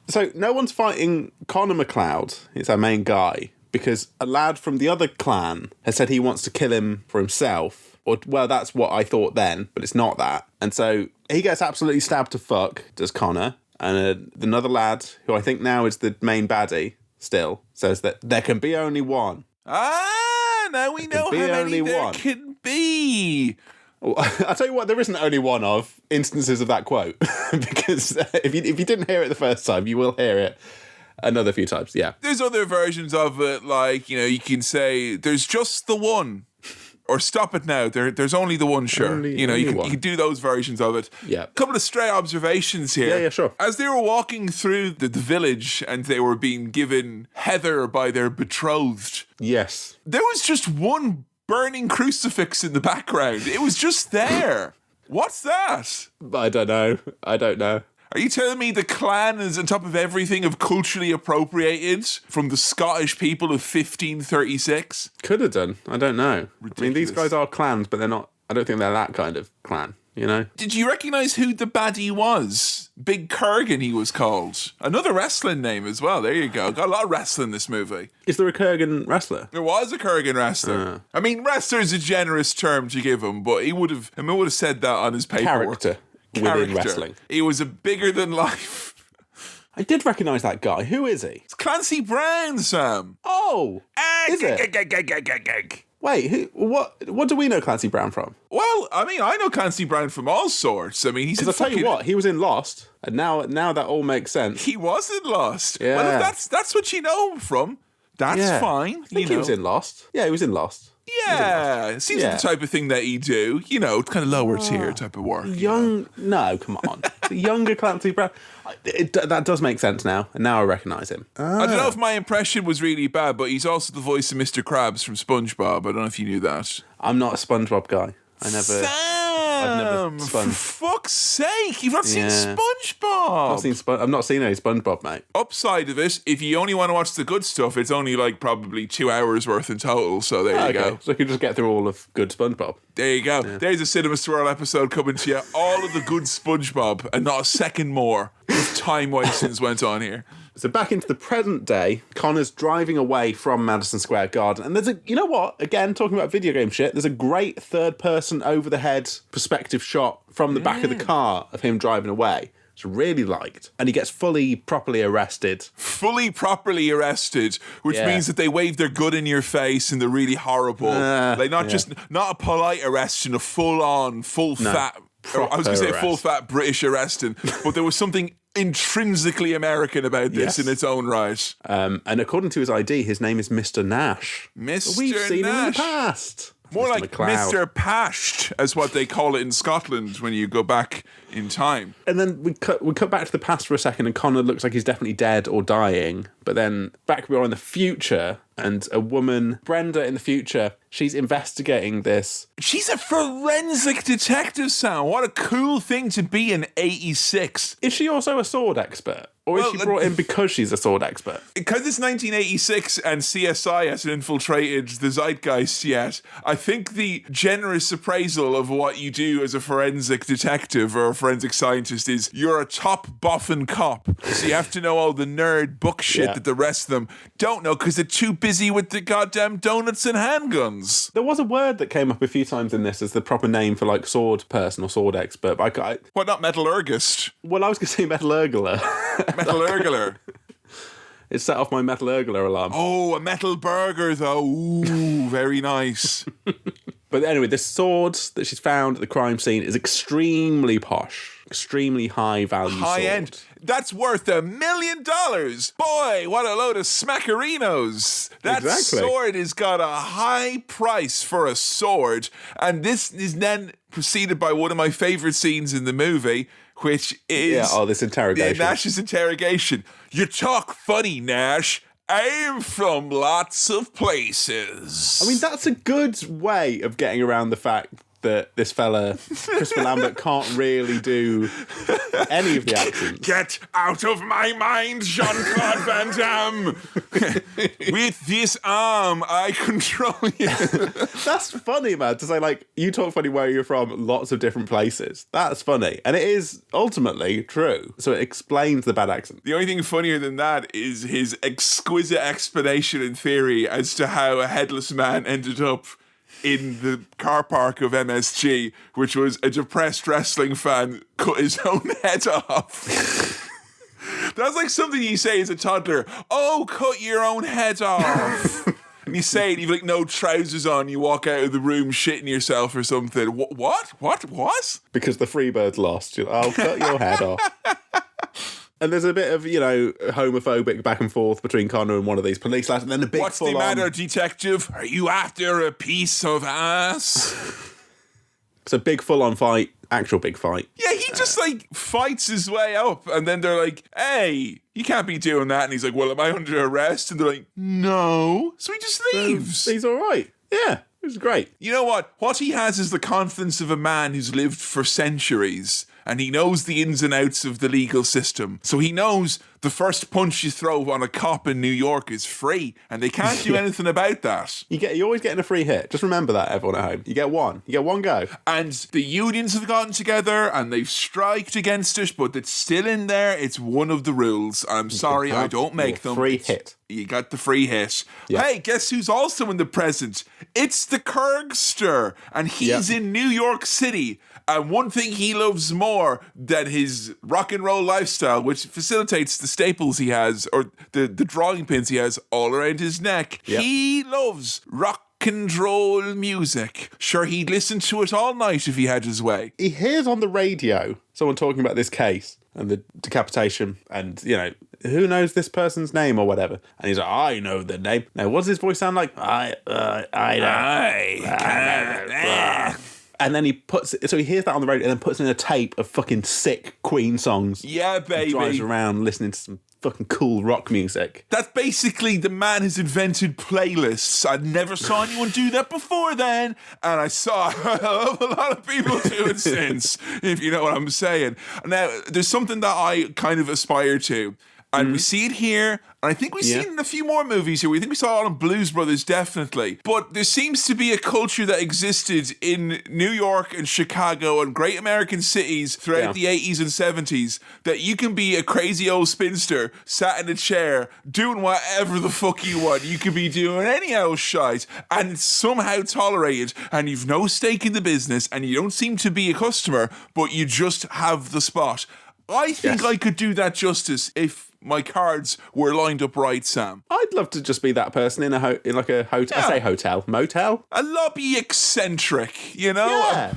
So no one's fighting Conor McLeod. It's our main guy. Because a lad from the other clan has said he wants to kill him for himself. Or, well, that's what I thought then, but it's not that. And so he gets absolutely stabbed to fuck, does Connor. And another lad, who I think now is the main baddie still, says that there can be only one. Now we know how many there can be. Well, I'll tell you what, there isn't only one of instances of that quote. Because if you didn't hear it the first time, you will hear it another few times, yeah. There's other versions of it, like, you know, you can say, there's just the one. Or stop it now, there's only the one, sure. You can do those versions of it. Yeah. A couple of stray observations here. Yeah, sure. As they were walking through the village and they were being given heather by their betrothed. Yes. There was just one burning crucifix in the background. It was just there. What's that? I don't know. Are you telling me the clan is on top of everything of culturally appropriated from the Scottish people of 1536? Could have done. I don't know. Ridiculous. I mean, these guys are clans, but they're not. I don't think they're that kind of clan, you know? Did you recognise who the baddie was? Big Kurgan, he was called. Another wrestling name as well. There you go. Got a lot of wrestling in this movie. Is there a Kurgan wrestler? There was a Kurgan wrestler. I mean, wrestler is a generous term to give him, but he would have said that on his paperwork. Character. Within wrestling. He was a bigger than life I did recognise that guy. Who is he? It's Clancy Brown, Sam. Oh, is it? Wait, what do we know Clancy Brown from? Well, I mean, I know Clancy Brown from all sorts. I mean, he's. Because I'll tell you what, he was in Lost, and now that all makes sense. He wasn't Lost. Yeah. Well, if that's what you know him from, that's fine. I think he was in Lost. Yeah, he was in Lost. Yeah, it seems like the type of thing that you do. You know, kind of lower tier type of work. No, come on. The younger Clancy Brown. That does make sense now, and now I recognise him. I don't know if my impression was really bad, but he's also the voice of Mr. Krabs from SpongeBob. I don't know if you knew that. I'm not a SpongeBob guy. I've never for fuck's sake, you've not seen SpongeBob. I've not seen any SpongeBob, mate. Upside of it, if you only want to watch the good stuff, it's only like probably 2 hours worth in total. So there you go. So you can just get through all of good SpongeBob. There you go. Yeah. There's a Cinema Swirl episode coming to you. All of the good SpongeBob and not a second more. Time wasting went on here. So back into the present day, Connor's driving away from Madison Square Garden. And you know what? Again, talking about video game shit, there's a great third-person over-the-head perspective shot from the back of the car of him driving away, which I really liked. And he gets properly arrested. Fully properly arrested, which means that they wave their gun in your face and they're really horrible. Like not a polite arrest, and a full-on, full-fat... I was going to say full-fat British arresting, but there was something intrinsically American about this in its own right. And according to his ID, his name is Mr. Nash. Mr. We've seen him in the Nash. past. More Mr. like McLeod. Mr. Pasht, as what they call it in Scotland when you go back in time. And then we cut back to the past for a second, and Connor looks like he's definitely dead or dying. But then back we are in the future, and a woman, Brenda in the future, she's investigating this. She's a forensic detective, Sam. What a cool thing to be in 86. Is she also a sword expert? Or is she brought in because she's a sword expert? Because it's 1986 and CSI hasn't infiltrated the zeitgeist yet, I think the generous appraisal of what you do as a forensic detective or a forensic scientist is you're a top boffin cop. So you have to know all the nerd book shit that the rest of them don't know because they're too busy with the goddamn donuts and handguns. There was a word that came up a few times in this as the proper name for like sword person or sword expert. But What, not metallurgist? Well, I was going to say metallurgular. Metallurgular. It set off my metallurgular alarm. Oh, a metal burger, though. Ooh, very nice. But anyway, the sword that she's found at the crime scene is extremely posh, extremely high value High sword. end. That's worth $1 million. Boy, what a load of smackerinos. That sword has got a high price for a sword. And this is then preceded by one of my favorite scenes in the movie, which is... this interrogation. Nash's interrogation. You talk funny, Nash. I'm from lots of places. I mean, that's a good way of getting around the fact that this fella, Christopher Lambert, can't really do any of the accents. Get out of my mind, Jean-Claude Van Damme! With this arm, I control you. That's funny, man, to say, like, you talk funny where you're from, lots of different places. That's funny. And it is ultimately true. So it explains the bad accent. The only thing funnier than that is his exquisite explanation and theory as to how a headless man ended up in the car park of MSG, which was a depressed wrestling fan cut his own head off. That's like something you say as a toddler. Oh, cut your own head off. And you say it, you've like no trousers on, you walk out of the room shitting yourself or something. What? Because the Freebird's lost. I'll cut your head off. And there's a bit of, homophobic back and forth between Connor and one of these police lads, and then a big What's the matter, detective? Are you after a piece of ass? It's a big full-on fight, actual big fight. Yeah, he just, fights his way up, and then they're like, hey, you can't be doing that. And he's like, well, am I under arrest? And they're like, no. So he just leaves. He's all right. Yeah, it was great. You know what? What he has is the confidence of a man who's lived for centuries, and he knows the ins and outs of the legal system. So he knows the first punch you throw on a cop in New York is free, and they can't do anything about that. You're always getting a free hit. Just remember that, everyone at home. You get one go. And the unions have gotten together, and they've striked against it, but it's still in there. It's one of the rules. I'm sorry, I don't make them. Free hit. You got the free hit. Yeah. Hey, guess who's also in the present? It's the Kurgster, and he's in New York City. And one thing he loves more than his rock and roll lifestyle, which facilitates the staples he has, or the drawing pins he has all around his neck. Yep. He loves rock and roll music. Sure, he'd listen to it all night if he had his way. He hears on the radio someone talking about this case and the decapitation and, you know, who knows this person's name or whatever. And he's like, I know the name. Now, what does his voice sound like? I don't. And then he hears that on the radio and then puts in a tape of fucking sick Queen songs. Yeah, baby. Drives around listening to some fucking cool rock music. That's basically, the man has invented playlists. I never saw anyone do that before then, and I saw a lot of people do it since, if you know what I'm saying. Now, there's something that I kind of aspire to, and we see it here, and I think we've seen it in a few more movies here. We think we saw it on Blues Brothers, definitely. But there seems to be a culture that existed in New York and Chicago and great American cities throughout the 80s and 70s that you can be a crazy old spinster sat in a chair doing whatever the fuck you want. You could be doing any old shite and it's somehow tolerated, and you've no stake in the business and you don't seem to be a customer, but you just have the spot. I think I could do that justice if my cards were lined up right, Sam. I'd love to just be that person in a hotel. I say hotel, motel. A lobby eccentric, you know? Yeah.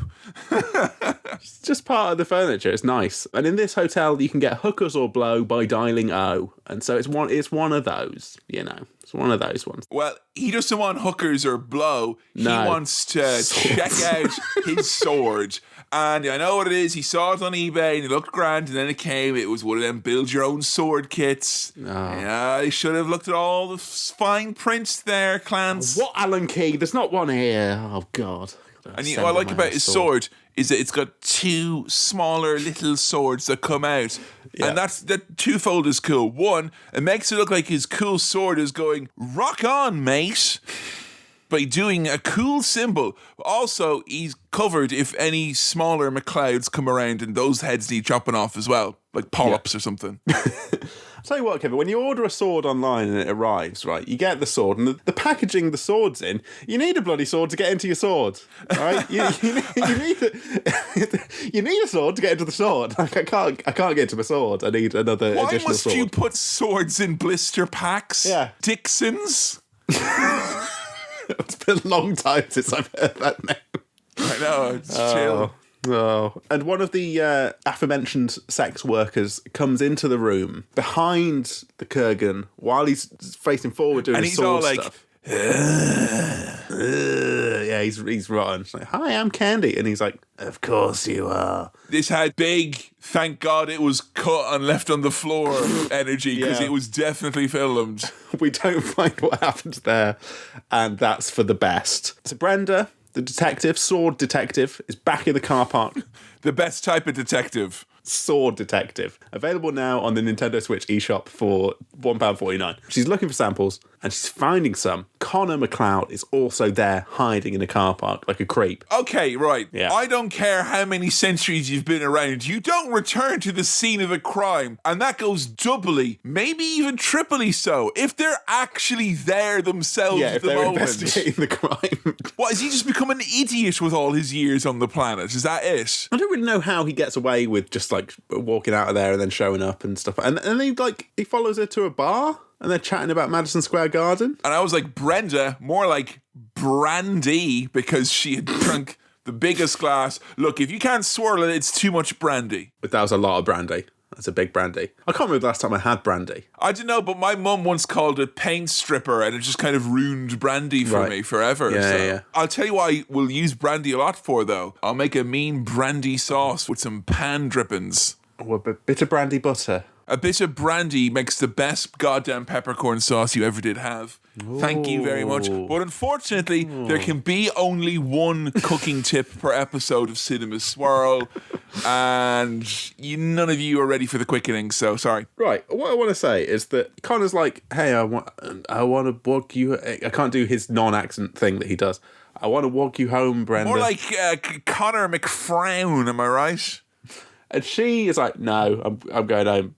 It's just part of the furniture. It's nice. And in this hotel, you can get hookers or blow by dialing O. And so it's one of those, you know. It's one of those ones. Well, he doesn't want hookers or blow. No. He wants to check out his sword. And I know what it is. He saw it on eBay and it looked grand, and then it came. It was one of them build your own sword kits. Oh. Yeah, he should have looked at all the fine prints there, Clans. What Allen key? There's not one here. Oh, God. And what I like about his sword is that it's got two smaller little swords that come out. Yeah. And that twofold is cool. One, it makes it look like his cool sword is going, rock on, mate, by doing a cool symbol. Also, he's covered if any smaller McLeods come around and those heads need chopping off as well, like polyps or something. I'll tell you what, Kevin, when you order a sword online and it arrives, right, you get the sword, and the packaging the sword's in, you need a bloody sword to get into your sword, right? you need a sword to get into the sword. Like, I can't get into my sword. I need another additional sword. Why must you put swords in blister packs? Yeah. Dixons? It's been a long time since I've heard that name. I know, it's chill. Oh. And one of the aforementioned sex workers comes into the room behind the Kurgan while he's facing forward doing his sword stuff. Yeah, he's rotten. It's like, hi, I'm Candy. And he's like, of course you are. This had big, thank God it was cut and left on the floor energy, because it was definitely filmed. We don't find what happened there, and that's for the best. So Brenda, the detective, sword detective, is back in the car park. The best type of detective. Sword Detective. Available now on the Nintendo Switch eShop for £1.49. She's looking for samples, and she's finding some. Connor McLeod is also there, hiding in a car park like a creep. Okay, right. Yeah. I don't care how many centuries you've been around. You don't return to the scene of a crime, and that goes doubly, maybe even triply so, if they're actually there themselves at the moment. Investigating the crime. What, has he just become an idiot with all his years on the planet? Is that it? I don't really know how he gets away with just like walking out of there and then showing up and stuff. And then he follows her to a bar and they're chatting about Madison Square Garden. And I was like, Brenda, more like brandy, because she had drunk the biggest glass. Look, if you can't swirl it, it's too much brandy. But that was a lot of brandy. That's a big brandy. I can't remember the last time I had brandy. I don't know, but my mum once called it paint stripper, and it just kind of ruined brandy for me forever. Yeah. I'll tell you what I will use brandy a lot for, though. I'll make a mean brandy sauce with some pan drippings. Oh, a bit of brandy butter. A bit of brandy makes the best goddamn peppercorn sauce you ever did have. Ooh. Thank you very much. But unfortunately, there can be only one cooking tip per episode of Cinema Swirl, and none of you are ready for the quickening, so sorry. Right, what I want to say is that Connor's like, hey, I want to walk you... I can't do his non-accent thing that he does. I want to walk you home, Brenda. More like Connor McFrown, am I right? And she is like, no, I'm going home.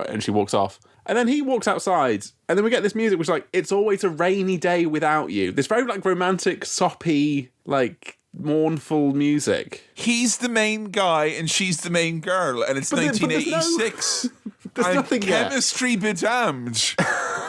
And she walks off. And then he walks outside. And then we get this music which is like, it's always a rainy day without you. This very like romantic, soppy, like mournful music. He's the main guy and she's the main girl. And it's 1986. There's nothing yet. Chemistry be damned.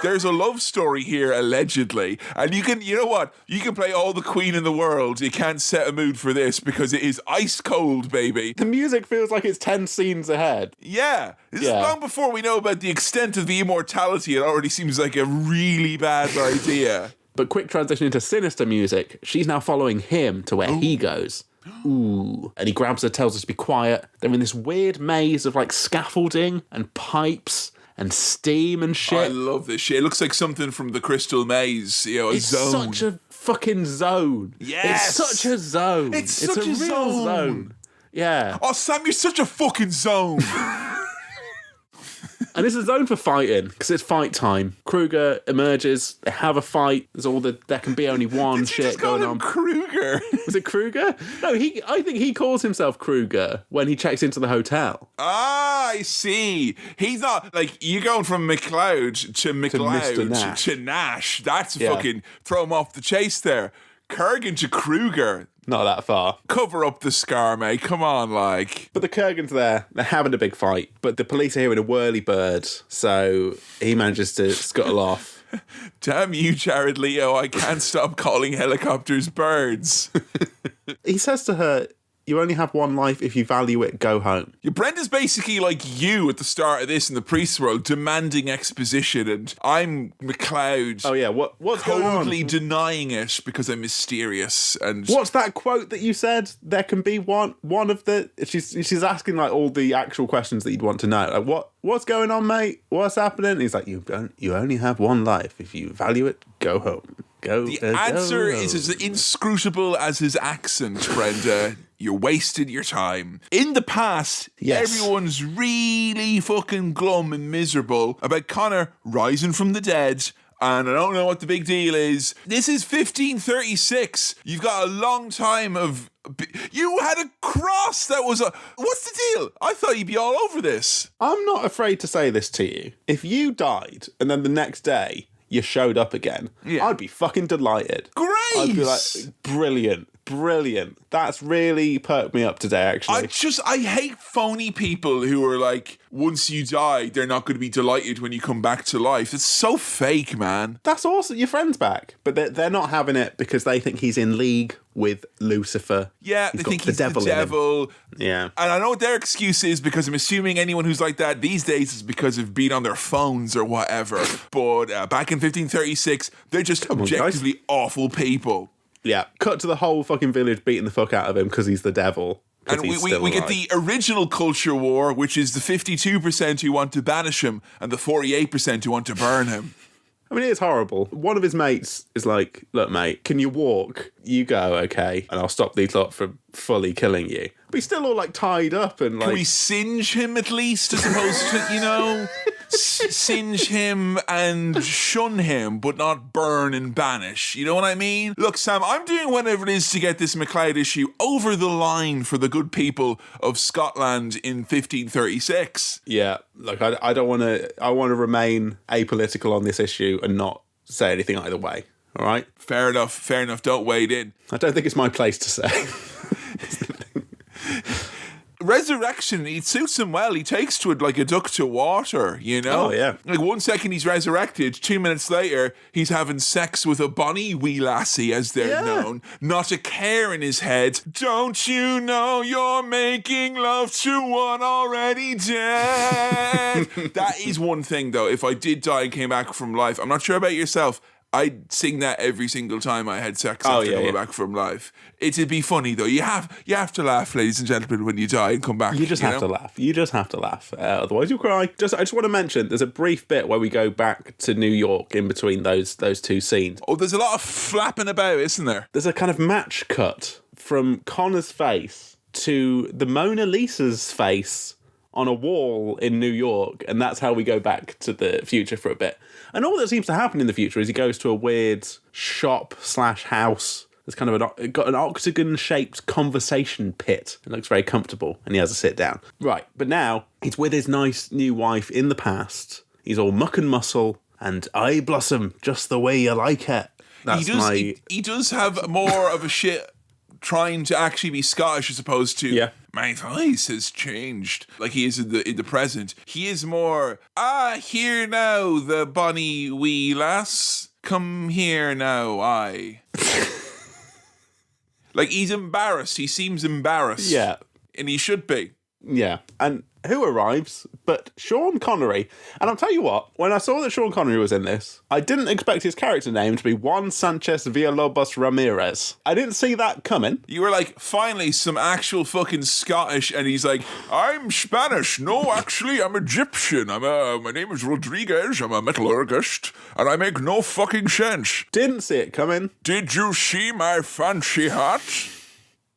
There's a love story here, allegedly. And you know what? You can play all the Queen in the world. You can't set a mood for this because it is ice cold, baby. The music feels like it's 10 scenes ahead. Yeah. This is long before we know about the extent of the immortality. It already seems like a really bad idea. But quick transition into sinister music. She's now following him to where he goes. Ooh. And he grabs her, tells her to be quiet. They're in this weird maze of like scaffolding and pipes and steam and shit. I love this shit. It looks like something from the Crystal Maze, a it's zone. Such a fucking zone. Yes. It's such a zone. It's such a real zone. Yeah. Oh, Sam, you're such a fucking zone. And it's a zone for fighting, because it's fight time. Kruger emerges, they have a fight, there can be only one shit going on. Kruger? Was it Kruger? No, I think he calls himself Kruger when he checks into the hotel. Ah, I see. He's not, like, you're going from McLeod to Mr. Nash. to Nash. That's fucking throw him off the chase there. Kurgan to Kruger. Not that far. Cover up the scar, mate. Come on, like. But the Kurgan's there. They're having a big fight. But the police are here in a whirly-bird, so he manages to scuttle off. Damn you, Jared Leto. I can't stop calling helicopters birds. He says to her, you only have one life. If you value it, go home. Brenda's basically like you at the start of this in the priest world, demanding exposition, and I'm McLeod. Oh yeah, what's going on? Totally denying it because I'm mysterious. And what's that quote that you said? There can be one of the. She's asking like all the actual questions that you'd want to know. Like what's going on, mate? What's happening? And he's like, you only have one life. If you value it, go home. The answer is as inscrutable as his accent, Brenda. You're wasting your time. In the past, everyone's really fucking glum and miserable about Connor rising from the dead, and I don't know what the big deal is. This is 1536. You've got a long time of... You had a cross that was a... What's the deal? I thought you'd be all over this. I'm not afraid to say this to you. If you died, and then the next day you showed up again, I'd be fucking delighted. Great! I'd be like, brilliant. That's really perked me up today, actually. I hate phony people who are like, once you die, they're not going to be delighted when you come back to life. It's so fake, man. That's awesome. Your friend's back. But they're not having it because they think he's in league with Lucifer. Yeah, they think he's the devil. Yeah. And I know what their excuse is, because I'm assuming anyone who's like that these days is because of being on their phones or whatever. But back in 1536, they're just objectively awful people. Yeah, cut to the whole fucking village beating the fuck out of him because he's the devil. And we get the original culture war, which is the 52% who want to banish him and the 48% who want to burn him. I mean, it is horrible. One of his mates is like, look, mate, can you walk? You go, okay, and I'll stop these lot from fully killing you. But he's still all, like, tied up and, like... Can we singe him at least, as opposed to, singe him and shun him, but not burn and banish? You know what I mean? Look, Sam, I'm doing whatever it is to get this McLeod issue over the line for the good people of Scotland in 1536. Yeah, look, I don't want to... I want to remain apolitical on this issue and not say anything either way, all right? Fair enough. Don't wade in. I don't think it's my place to say. Resurrection, it suits him well. He takes to it like a duck to water, Oh, yeah. Like 1 second he's resurrected, 2 minutes later he's having sex with a bonny wee lassie, as they're known. Not a care in his head. Don't you know you're making love to one already dead? That is one thing, though. If I did die and came back from life, I'm not sure about yourself, I'd sing that every single time I had sex after coming back from life. It'd be funny, though. You have to laugh, ladies and gentlemen, when you die and come back. You just have to laugh. You just have to laugh. Otherwise you'll cry. I just want to mention, there's a brief bit where we go back to New York in between those two scenes. Oh, there's a lot of flapping about, isn't there? There's a kind of match cut from Connor's face to the Mona Lisa's face on a wall in New York, and that's how we go back to the future for a bit. And all that seems to happen in the future is he goes to a weird shop/house. There's kind of got an octagon-shaped conversation pit. It looks very comfortable, and he has a sit down. Right, but now he's with his nice new wife in the past. He's all muck and muscle, and I blossom just the way you like it. He does have more of a shit trying to actually be Scottish as opposed to My voice has changed. Like he is in the present. He is more, here now, the bonny wee lass. Come here now, I. Like he's embarrassed. He seems embarrassed. Yeah. And he should be. Yeah. And who arrives but Sean Connery? And I'll tell you what, when I saw that Sean Connery was in this, I didn't expect his character name to be Juan Sanchez Villalobos Ramirez. I didn't see that coming. You were like, finally, some actual fucking Scottish, and he's like, I'm Spanish. No, actually, I'm Egyptian. My name is Rodriguez. I'm a metallurgist, and I make no fucking sense. Didn't see it coming. Did you see my fancy hat?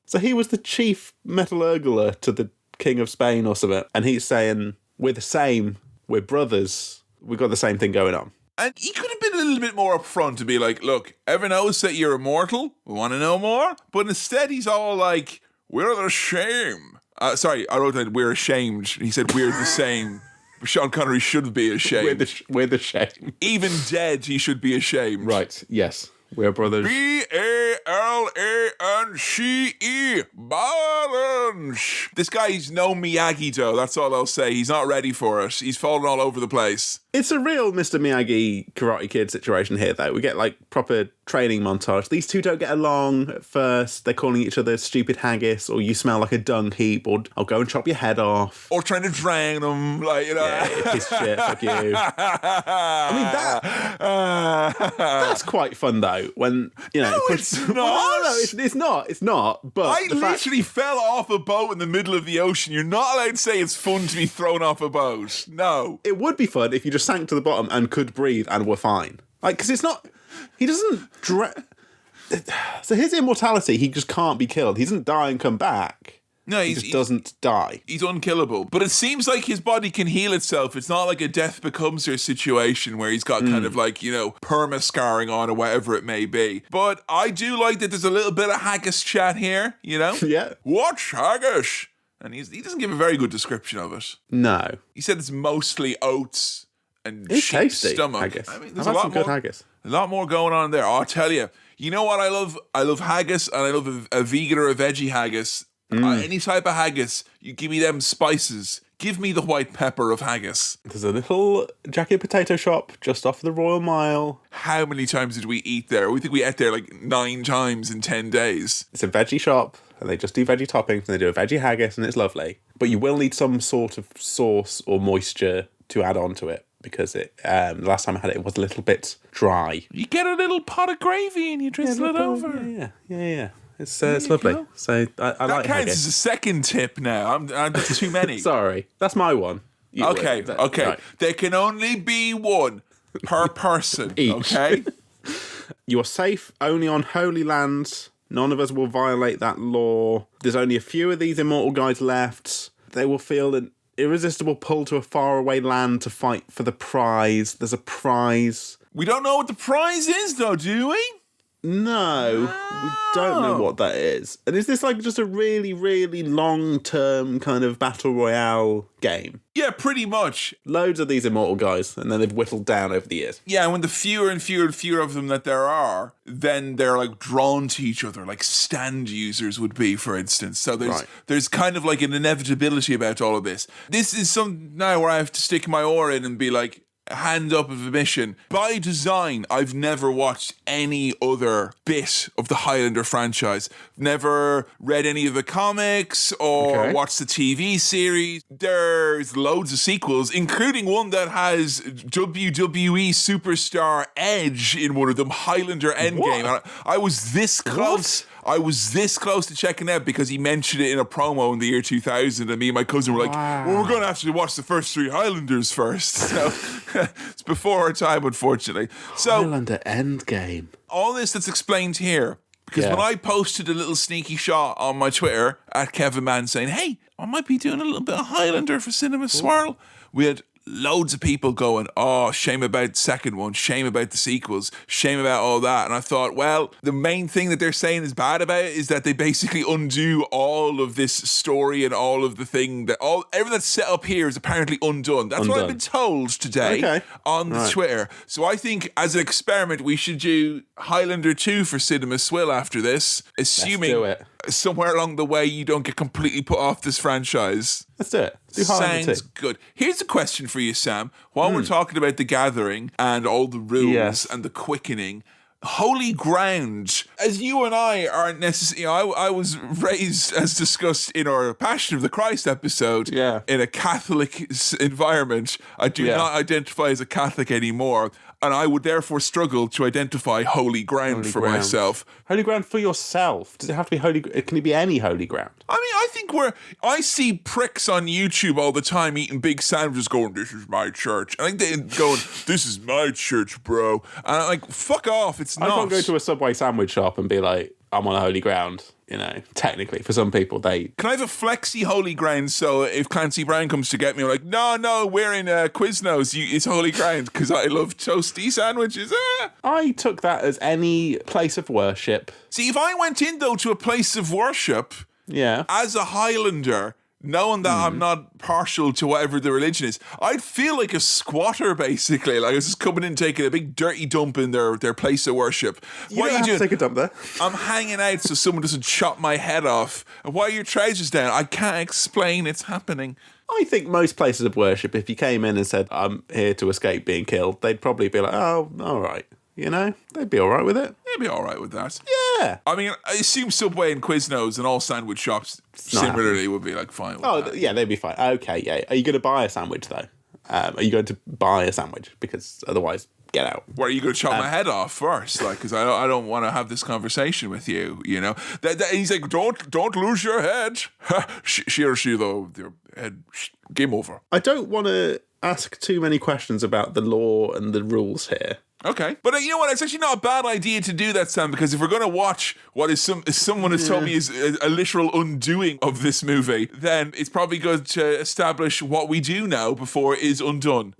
So he was the chief metallurgler to the King of Spain or something, and he's saying, we're the same, we're brothers, we've got the same thing going on. And he could have been a little bit more upfront to be like, look, everyone knows that you're immortal, we want to know more, but instead he's all like, we're the same. Sorry, I wrote that we're ashamed. He said we're the same. Sean Connery should be ashamed. We're the shame. Even dead, he should be ashamed. Right, yes. We're brothers. B-A-L-A-N-C-E. Balance. This guy's no Miyagi, though. That's all I'll say. He's not ready for it. He's fallen all over the place. It's a real Mr. Miyagi Karate Kid situation here, though. We get, like, proper training montage. These two don't get along at first. They're calling each other stupid haggis, or you smell like a dung heap, or I'll go and chop your head off. Or trying to drown them, like, you know. Yeah, piece of shit, fuck you. I mean, that's quite fun, though, when, you know... No, it's not. No, it's not, but... I literally fell off a boat in the middle of the ocean. You're not allowed to say it's fun to be thrown off a boat. No. It would be fun if you just sank to the bottom and could breathe and were fine. Like, because it's not... He doesn't... So his immortality, he just can't be killed. He doesn't die and come back. No, he just doesn't die. He's unkillable. But it seems like his body can heal itself. It's not like a death becomes her situation where he's got kind of like, you know, perma-scarring on or whatever it may be. But I do like that there's a little bit of haggis chat here, you know? Yeah. What's haggis? And he doesn't give a very good description of it. No. He said it's mostly oats and It's sheep's tasty, stomach. haggis. I mean, I've there's had a some lot good more, haggis. a lot more going on there. I'll tell you. You know what I love? I love haggis, and I love a vegan or a veggie haggis. Any type of haggis, you give me them spices. Give me the white pepper of haggis. There's a little jacket potato shop just off the Royal Mile. How many times did we eat there? We think we ate there like 9 times in 10 days. It's a veggie shop, and they just do veggie toppings, and they do a veggie haggis, and it's lovely. But you will need some sort of sauce or moisture to add on to it, because the last time I had it, it was a little bit dry. You get a little pot of gravy and you drizzle it over. Yeah. It's lovely. Go. So I That like counts haggis. as a second tip now. That's too many. Sorry, that's my one. Okay. Right. There can only be one per person. Each. Okay? You are safe only on holy lands. None of us will violate that law. There's only a few of these immortal guys left. They will feel an irresistible pull to a faraway land to fight for the prize. There's a prize. We don't know what the prize is, though, do we? No, we don't know what that is. And is this like just a really, really long-term kind of battle royale game? Yeah, pretty much. Loads of these immortal guys, and then they've whittled down over the years. Yeah, and when the fewer and fewer and fewer of them that there are, then they're like drawn to each other, like stand users would be, for instance. So there's kind of like an inevitability about all of this. This is some now where I have to stick my oar in and be like, hand up of admission. By design, I've never watched any other bit of the Highlander franchise. Never read any of the comics or watched the TV series. There's loads of sequels, including one that has WWE superstar Edge in one of them, Highlander Endgame. I was this close. What? I was this close to checking out because he mentioned it in a promo in the year 2000, and me and my cousin were like, well, we're going to have to watch the first 3 Highlanders first. So it's before our time, unfortunately. So Highlander Endgame. All this that's explained here, because when I posted a little sneaky shot on my Twitter at Kevin Mann saying, hey, I might be doing a little bit of Highlander for Cinema Swirl, we had loads of people going, oh, shame about the second one, shame about the sequels, shame about all that. And I thought, well, the main thing that they're saying is bad about it is that they basically undo all of this story and all of the thing that everything that's set up here is apparently undone. That's what I've been told today on the Twitter. So I think as an experiment, we should do Highlander 2 for Cinema Swill after this, assuming somewhere along the way you don't get completely put off this franchise. Let's do it. Do Highlander Sounds 2. good. Here's a question for you, Sam. While we're talking about the gathering and all the rules and the quickening, holy ground, as you and I aren't necessarily, I was raised, as discussed in our Passion of the Christ episode, in a Catholic environment. I do not identify as a Catholic anymore, and I would therefore struggle to identify holy ground for myself. Holy ground for yourself? Does it have to be holy? Can it be any holy ground? I mean, I think I see pricks on YouTube all the time eating big sandwiches going, "This is my church." I think they're going, "This is my church, bro." And I'm like, fuck off, it's not. I can't go to a Subway sandwich shop and be like, I'm on a holy ground. You know, technically, for some people, they... Can I have a flexi holy ground so if Clancy Brown comes to get me, I'm like, no, we're in Quiznos. It's holy ground because I love toasty sandwiches. I took that as any place of worship. See, if I went in, though, to a place of worship as a Highlander, knowing that I'm not partial to whatever the religion is, I'd feel like a squatter, basically. Like I was just coming in taking a big dirty dump in their place of worship. What are you doing? Take a dump there. I'm hanging out so someone doesn't chop my head off. And why are your trousers down? I can't explain. It's happening. I think most places of worship, if you came in and said, I'm here to escape being killed, they'd probably be like, oh, all right. You know, they'd be all right with it. They'd be all right with that. Yeah. I mean, I assume Subway and Quiznos and all sandwich shops similarly would be like fine with that. Yeah, they'd be fine. Okay, yeah. Are you going to buy a sandwich, though? Are you going to buy a sandwich? Because otherwise, get out. What, are you going to chop my head off first? Like, because I don't want to have this conversation with you, you know? He's like, don't lose your head. She or she, though, their head, game over. I don't want to ask too many questions about the law and the rules here. Okay. But you know what? It's actually not a bad idea to do that, Sam, because if we're going to watch what is someone has told me is a literal undoing of this movie, then it's probably good to establish what we do know before it is undone.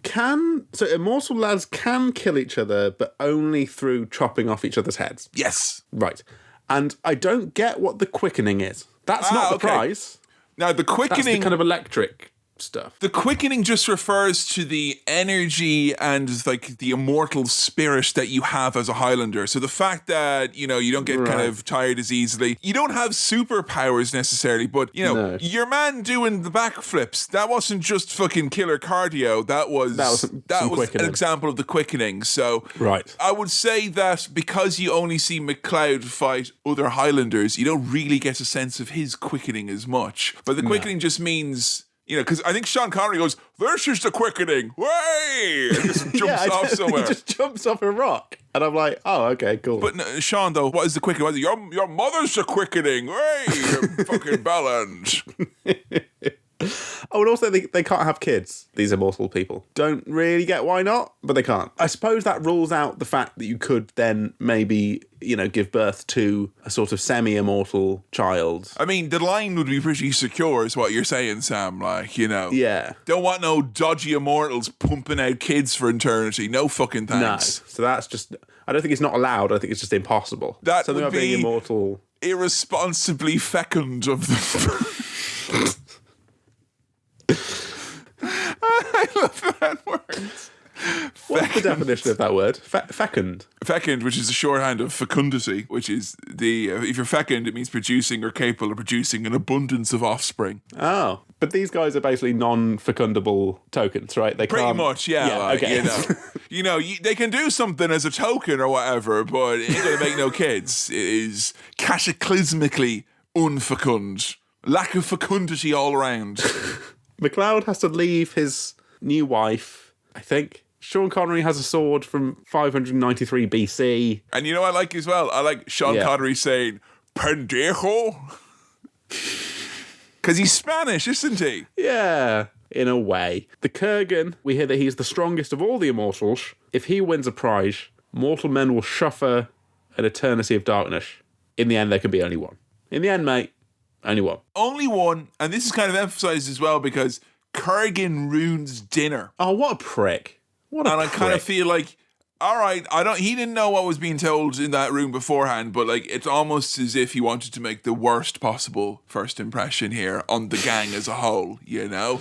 So immortal lads can kill each other, but only through chopping off each other's heads? Yes. Right. And I don't get what the quickening is. That's not the prize. Now, the quickening... That's the kind of electric stuff. The quickening just refers to the energy and like the immortal spirit that you have as a Highlander. So the fact that, you know, you don't get kind of tired as easily. You don't have superpowers necessarily, but, you know, your man doing the backflips, that wasn't just fucking killer cardio. That was an example of the quickening. So I would say that because you only see McLeod fight other Highlanders, you don't really get a sense of his quickening as much. But the quickening just means... You know, because I think Sean Connery goes, "There's just a quickening, way!" And just jumps off somewhere. He just jumps off a rock, and I'm like, "Oh, okay, cool." But no, Sean, though, what is the quickening? Your mother's the quickening, way! You fucking bellend. Oh, and also they can't have kids, these immortal people. Don't really get why not, but they can't. I suppose that rules out the fact that you could then maybe, you know, give birth to a sort of semi-immortal child. I mean, the line would be pretty secure is what you're saying, Sam. Like, you know. Yeah. Don't want no dodgy immortals pumping out kids for eternity. No fucking thanks. No. So that's just... I don't think it's not allowed. I think it's just impossible. That something would about being immortal. Irresponsibly fecund of the... I love that word. What's the definition of that word? Fecund. Fecund, which is a shorthand of fecundity, which is if you're fecund, it means producing or capable of producing an abundance of offspring. Oh, but these guys are basically non-fecundable tokens, right? They pretty can't... much, yeah. Like, okay. They can do something as a token or whatever, but it ain't gonna make no kids. It is cataclysmically unfecund. Lack of fecundity all around. McLeod has to leave his new wife, I think. Sean Connery has a sword from 593 BC. And you know what I like as well? I like Sean Connery saying, pendejo. Because he's Spanish, isn't he? Yeah, in a way. The Kurgan, we hear that he's the strongest of all the immortals. If he wins a prize, mortal men will suffer an eternity of darkness. In the end, there can be only one. In the end, mate, only one. Only one, and this is kind of emphasised as well because Kurgan ruins dinner. Oh, what a prick. What a prick. And I kind of feel like, all right, he didn't know what was being told in that room beforehand, but like it's almost as if he wanted to make the worst possible first impression here on the gang as a whole, you know?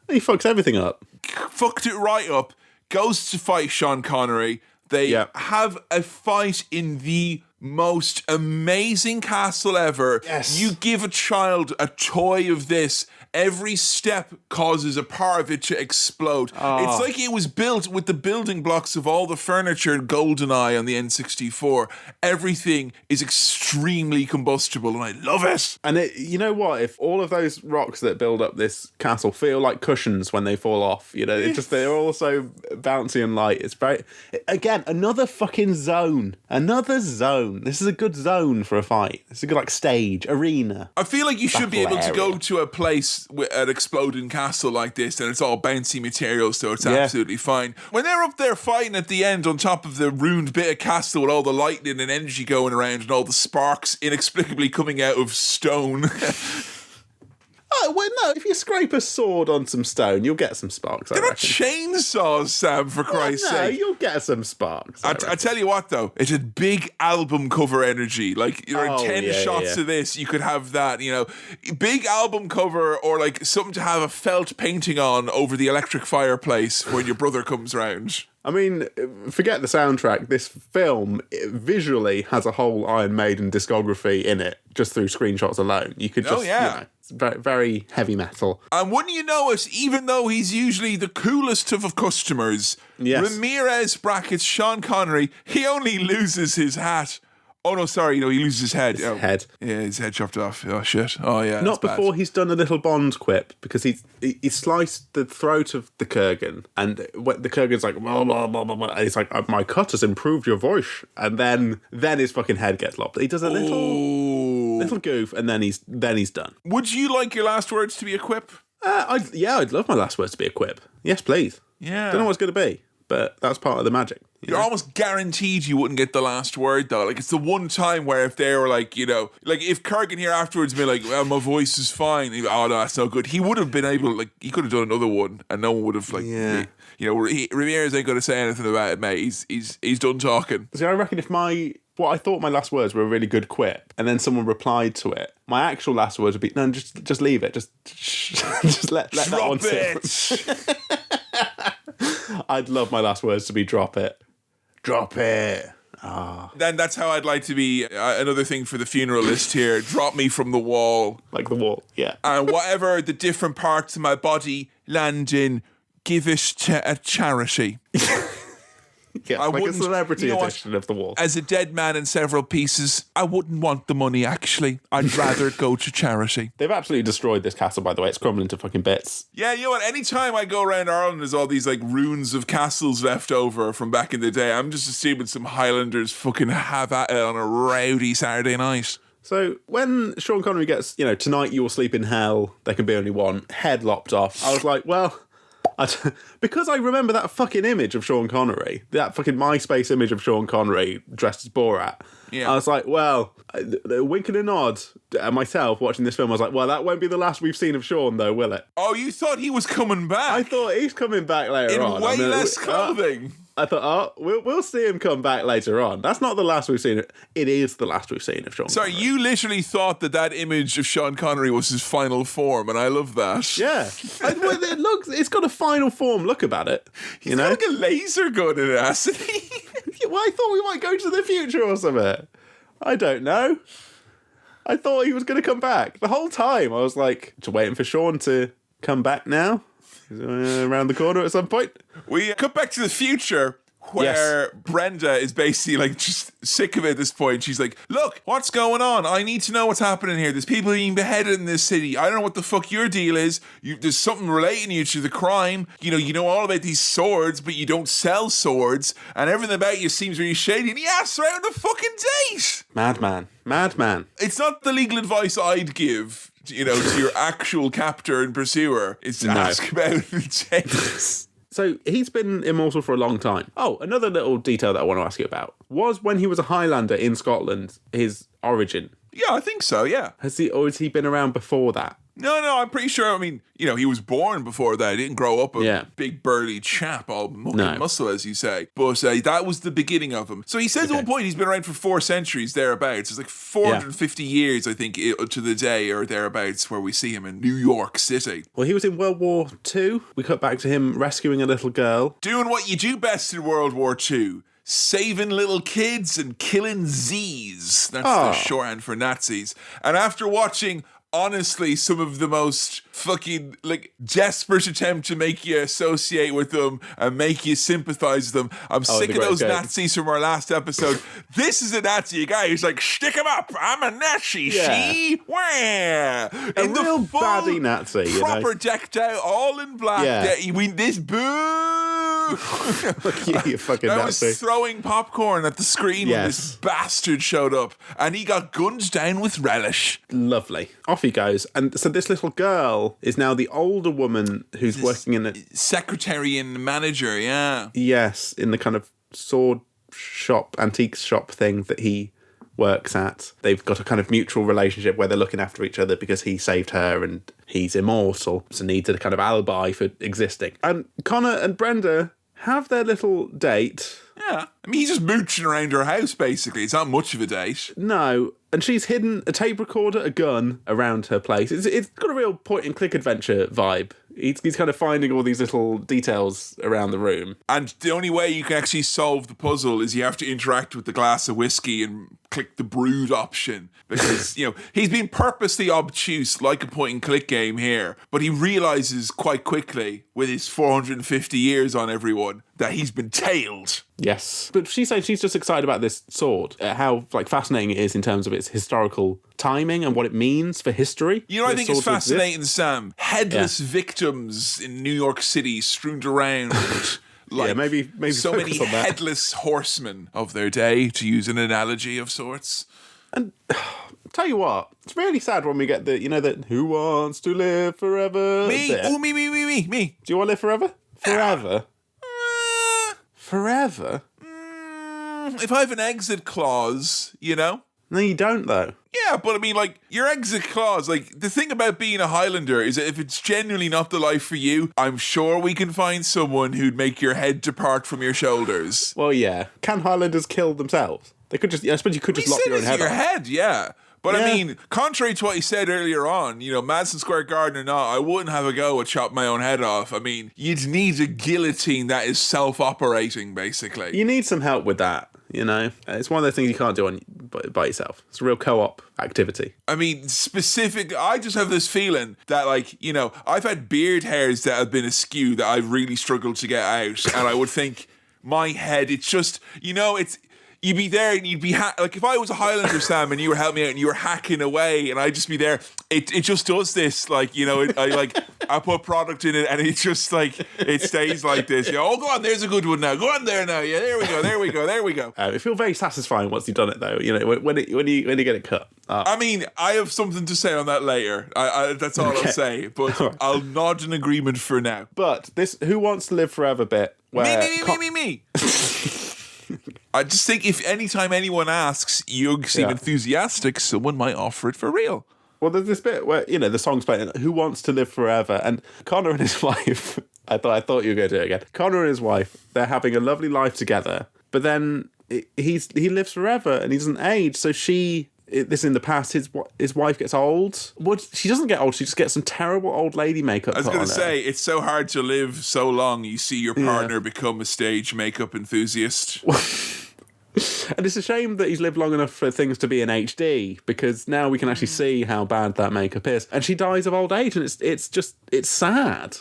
He fucks everything up. Fucked it right up, goes to fight Sean Connery. They have a fight in the most amazing castle ever. Yes. You give a child a toy of this, every step causes a part of it to explode. It's like it was built with the building blocks of all the furniture in GoldenEye on the N64. Everything is extremely combustible, and I love it. And you know what? If all of those rocks that build up this castle feel like cushions when they fall off, you know, they're all so bouncy and light. It's very, again, another fucking zone. Another zone. This is a good zone for a fight. It's a good, like, stage, arena. I feel like you should be able to go to a place with an exploding castle like this, and it's all bouncy material, so it's absolutely fine. When they're up there fighting at the end on top of the ruined bit of castle with all the lightning and energy going around and all the sparks inexplicably coming out of stone. Oh, well, no, if you scrape a sword on some stone, you'll get some sparks, They're not chainsaws, Sam, for Christ's sake. you'll get some sparks. I tell you what, though, it's a big album cover energy. Like, you're in 10 shots of this, you could have that, you know. Big album cover, or like something to have a felt painting on over the electric fireplace when your brother comes round. I mean, forget the soundtrack. This film visually has a whole Iron Maiden discography in it, just through screenshots alone. You could just, you know, it's very, very heavy metal. And wouldn't you know it, even though he's usually the coolest of customers, Ramirez brackets Sean Connery, he only loses his hat. Oh, no, sorry, he loses his head. His head. Yeah, his head chopped off. Oh, shit. Oh, yeah. Not before he's done a little Bond quip, because he sliced the throat of the Kurgan, and the Kurgan's like, blah, blah, blah, blah, and he's like, my cut has improved your voice. And then his fucking head gets lopped. He does a little goof, and then he's done. Would you like your last words to be a quip? I'd love my last words to be a quip. Yes, please. Yeah. Don't know what it's going to be, but that's part of the magic. You're almost guaranteed you wouldn't get the last word, though. Like, it's the one time where if they were like, like if Kurgan here afterwards be like, well, my voice is fine. He'd be, oh, no, that's no good. He would have been able, like, he could have done another one and no one would have, like, Ramirez ain't going to say anything about it, mate. He's done talking. See, I reckon if what I thought my last words were a really good quip, and then someone replied to it, my actual last words would be, no, just leave it. Just let that one sit. I'd love my last words to be drop it. Drop it. Then that's how I'd like to be. Another thing for the funeral list here. Drop me from the wall. Like the wall, yeah. And whatever the different parts of my body land in, give it to a charity. Yeah, like a celebrity edition of the wall. As a dead man in several pieces, I wouldn't want the money, actually. I'd rather go to charity. They've absolutely destroyed this castle, by the way. It's crumbling to fucking bits. Yeah, you know what? Anytime I go around Ireland, there's all these, like, ruins of castles left over from back in the day. I'm just assuming some Highlanders fucking have at it on a rowdy Saturday night. So when Sean Connery gets, tonight you will sleep in hell, there can be only one, head lopped off, I was like, well... because I remember that fucking image of Sean Connery, that fucking MySpace image of Sean Connery dressed as Borat. Yeah. I was like, well, wink and a nod at myself watching this film. I was like, well, that won't be the last we've seen of Sean, though, will it? Oh, you thought he was coming back? I thought he's coming back later on. In way less clothing. I thought, we'll see him come back later on. That's not the last we've seen. It is the last we've seen of Sean Connery. You literally thought that image of Sean Connery was his final form, and I love that. Yeah. It's got a final form look about it. He's got like a laser gun in it, hasn't he? Well, I thought we might go to the future or something. I don't know. I thought he was going to come back. The whole time I was like, just waiting for Sean to come back now. Around the corner at some point. We cut back to the future where Brenda is basically like just sick of it at this point. She's like, look, what's going on? I need to know what's happening here. There's people being beheaded in this city. I don't know what the fuck your deal is. There's something relating you to the crime. You know all about these swords, but you don't sell swords. And everything about you seems really shady. And he asks her out on a fucking date. Madman. It's not the legal advice I'd give to your actual captor and pursuer, is to ask about the dates. So he's been immortal for a long time. Oh, another little detail that I want to ask you about was when he was a Highlander in Scotland, his origin. Yeah, I think so, yeah. Has he been around before that? No, I'm pretty sure. I mean, he was born before that. He didn't grow up a big burly chap, all muscle, as you say. But that was the beginning of him. So he says at one point he's been around for 4 centuries, thereabouts. It's like 450 years, I think, to the day or thereabouts, where we see him in New York City. Well, he was in World War II. We cut back to him rescuing a little girl. Doing what you do best in World War II. saving little kids and killing Z's. That's the shorthand for Nazis. And after watching, honestly, some of the most fucking, like, desperate attempt to make you associate with them and make you sympathize with them. I'm sick of those Nazis from our last episode. This is a Nazi guy who's like, stick him up. I'm a Nazi, see? Where? A real baddie Nazi, proper decked out, all in black. Yeah. This boo. You fucking I Nazi. was throwing popcorn at the screen when this bastard showed up, and he got guns down with relish. Lovely. Off he goes. And so this little girl is now the older woman who's working in a... secretary and manager, yeah. Yes, in the kind of sword shop, antiques shop thing that he works at. They've got a kind of mutual relationship where they're looking after each other because he saved her and he's immortal, so needs a kind of alibi for existing. And Connor and Brenda have their little date. Yeah. I mean, he's just mooching around her house, basically. It's not much of a date. No. And she's hidden a tape recorder, a gun around her place. It's got a real point-and-click adventure vibe. He's kind of finding all these little details around the room. And the only way you can actually solve the puzzle is you have to interact with the glass of whiskey and click the brewed option. Because, he's been purposely obtuse, like a point-and-click game here. But he realises quite quickly, with his 450 years on everyone, that he's been tailed. Yes. But she's saying she's just excited about this sword. How fascinating it is in terms of its historical timing and what it means for history. I think it's fascinating, Sam. Headless victims in New York City strewn around. Maybe so many headless horsemen of their day, to use an analogy of sorts. And tell you what, it's really sad when we get the who wants to live forever? Me. Bit. Oh, me. Do you want to live forever? Forever? Forever? If I have an exit clause, No, you don't, though. Yeah, but I mean, your exit clause, the thing about being a Highlander is that if it's genuinely not the life for you, I'm sure we can find someone who'd make your head depart from your shoulders. Well, yeah. Can Highlanders kill themselves? They could just, I suppose you could just lop your own head off. Your head, yeah. But I mean, contrary to what he said earlier on, Madison Square Garden or not, I wouldn't have a go at chop my own head off. I mean, you'd need a guillotine that is self-operating, basically. You need some help with that, It's one of those things you can't do by yourself. It's a real co-op activity. I mean, I just have this feeling that, I've had beard hairs that have been askew that I've really struggled to get out. And I would think, my head, it's just, you'd be there and you'd be if I was a Highlander, Sam, and you were helping me out and you were hacking away and I'd just be there, it just does this, I put product in it and it just it stays like this. Oh, go on, there's a good one now. Go on there now. Yeah, there we go. It feels very satisfying once you've done it, though. When you get it cut. I mean, I have something to say on that later. That's all I'll say. But I'll nod an agreement for now. But this Who Wants to Live Forever bit. Where me. I just think if anytime anyone asks, you seem enthusiastic, someone might offer it for real. Well, there's this bit where, the song's playing, Who Wants to Live Forever? And Connor and his wife, I thought you were going to do it again. Connor and his wife, they're having a lovely life together, but then he lives forever and he doesn't age, so this is in the past, his wife gets old. Well, she doesn't get old, she just gets some terrible old lady makeup. I was going to say, it's so hard to live so long, you see your partner become a stage makeup enthusiast. And it's a shame that he's lived long enough for things to be in HD, because now we can actually see how bad that makeup is. And she dies of old age, and it's sad.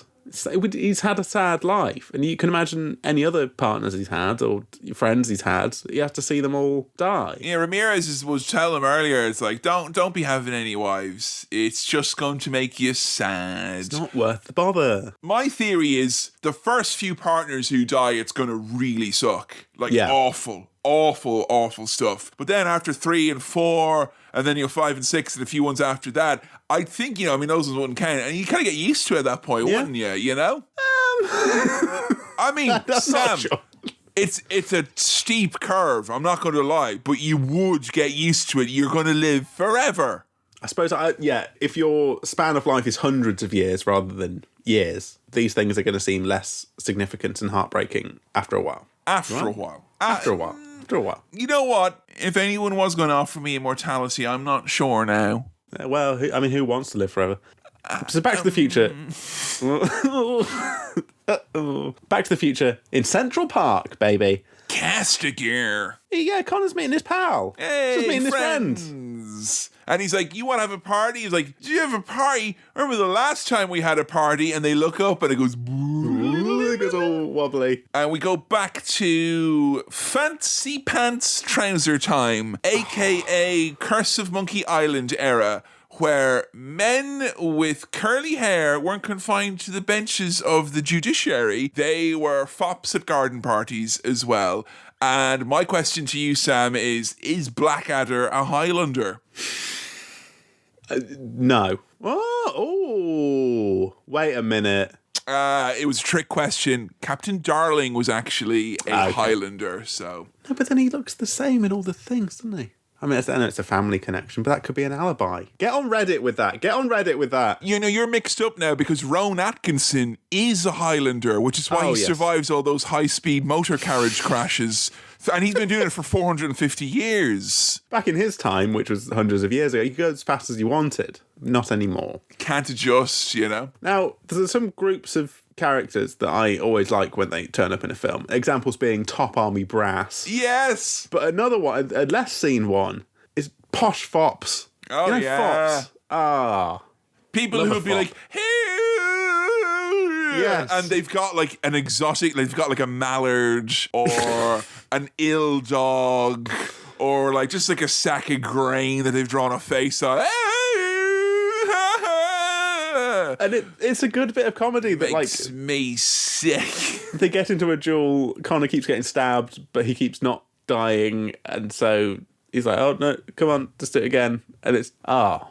He's had a sad life, and you can imagine any other partners he's had or friends he's had. You have to see them all die. Yeah, Ramirez was telling him earlier. It's don't be having any wives. It's just going to make you sad. It's not worth the bother. My theory is the first few partners who die, it's going to really suck. Awful stuff. But then after 3 and 4, and then 5 and 6, and a few ones after that, I think those ones wouldn't count, and you kind of get used to it at that point, wouldn't you? I mean, Sam, it's a steep curve. I'm not going to lie, but you would get used to it. You're going to live forever. I suppose, if your span of life is hundreds of years rather than years, these things are going to seem less significant and heartbreaking after a while. After a while. You know what? If anyone was going to offer me immortality, I'm not sure now. Well, who wants to live forever? So Back to the Future. Back to the Future in Central Park, baby. Castigar. Yeah, Connor's meeting his pal. Hey, Just meeting his friend. friends. And he's like, you want to have a party? He's like, do you have a party? Remember the last time we had a party? And they look up and it goes... Ooh, it goes all wobbly. And we go back to Fancy Pants Trouser Time, a.k.a. Curse of Monkey Island era, where men with curly hair weren't confined to the benches of the judiciary. They were fops at garden parties as well. And my question to you, Sam, is Blackadder a Highlander? No. Oh, wait a minute. It was a trick question. Captain Darling was actually a Highlander, so... No, but then he looks the same in all the things, doesn't he? I mean, I know it's a family connection, but that could be an alibi. Get on Reddit with that. You know, you're mixed up now because Rowan Atkinson is a Highlander, which is why he survives all those high-speed motor carriage crashes. And he's been doing it for 450 years. Back in his time, which was hundreds of years ago, you could go as fast as you wanted. Not anymore. Can't adjust, you know? Now, there's some groups of characters that I always like when they turn up in a film. Examples being Top Army Brass. Yes! But another one, a less seen one, is Posh Fops. Oh, you know, yeah. Fops? People who would be like, hey! Yes. And they've got like an exotic, they've got like a mallard or an ill dog or like just like a sack of grain that they've drawn a face on. And it's a good bit of comedy that makes me sick. They get into a duel, Connor keeps getting stabbed, but he keeps not dying, and so he's like, oh no, come on, just do it again. And it's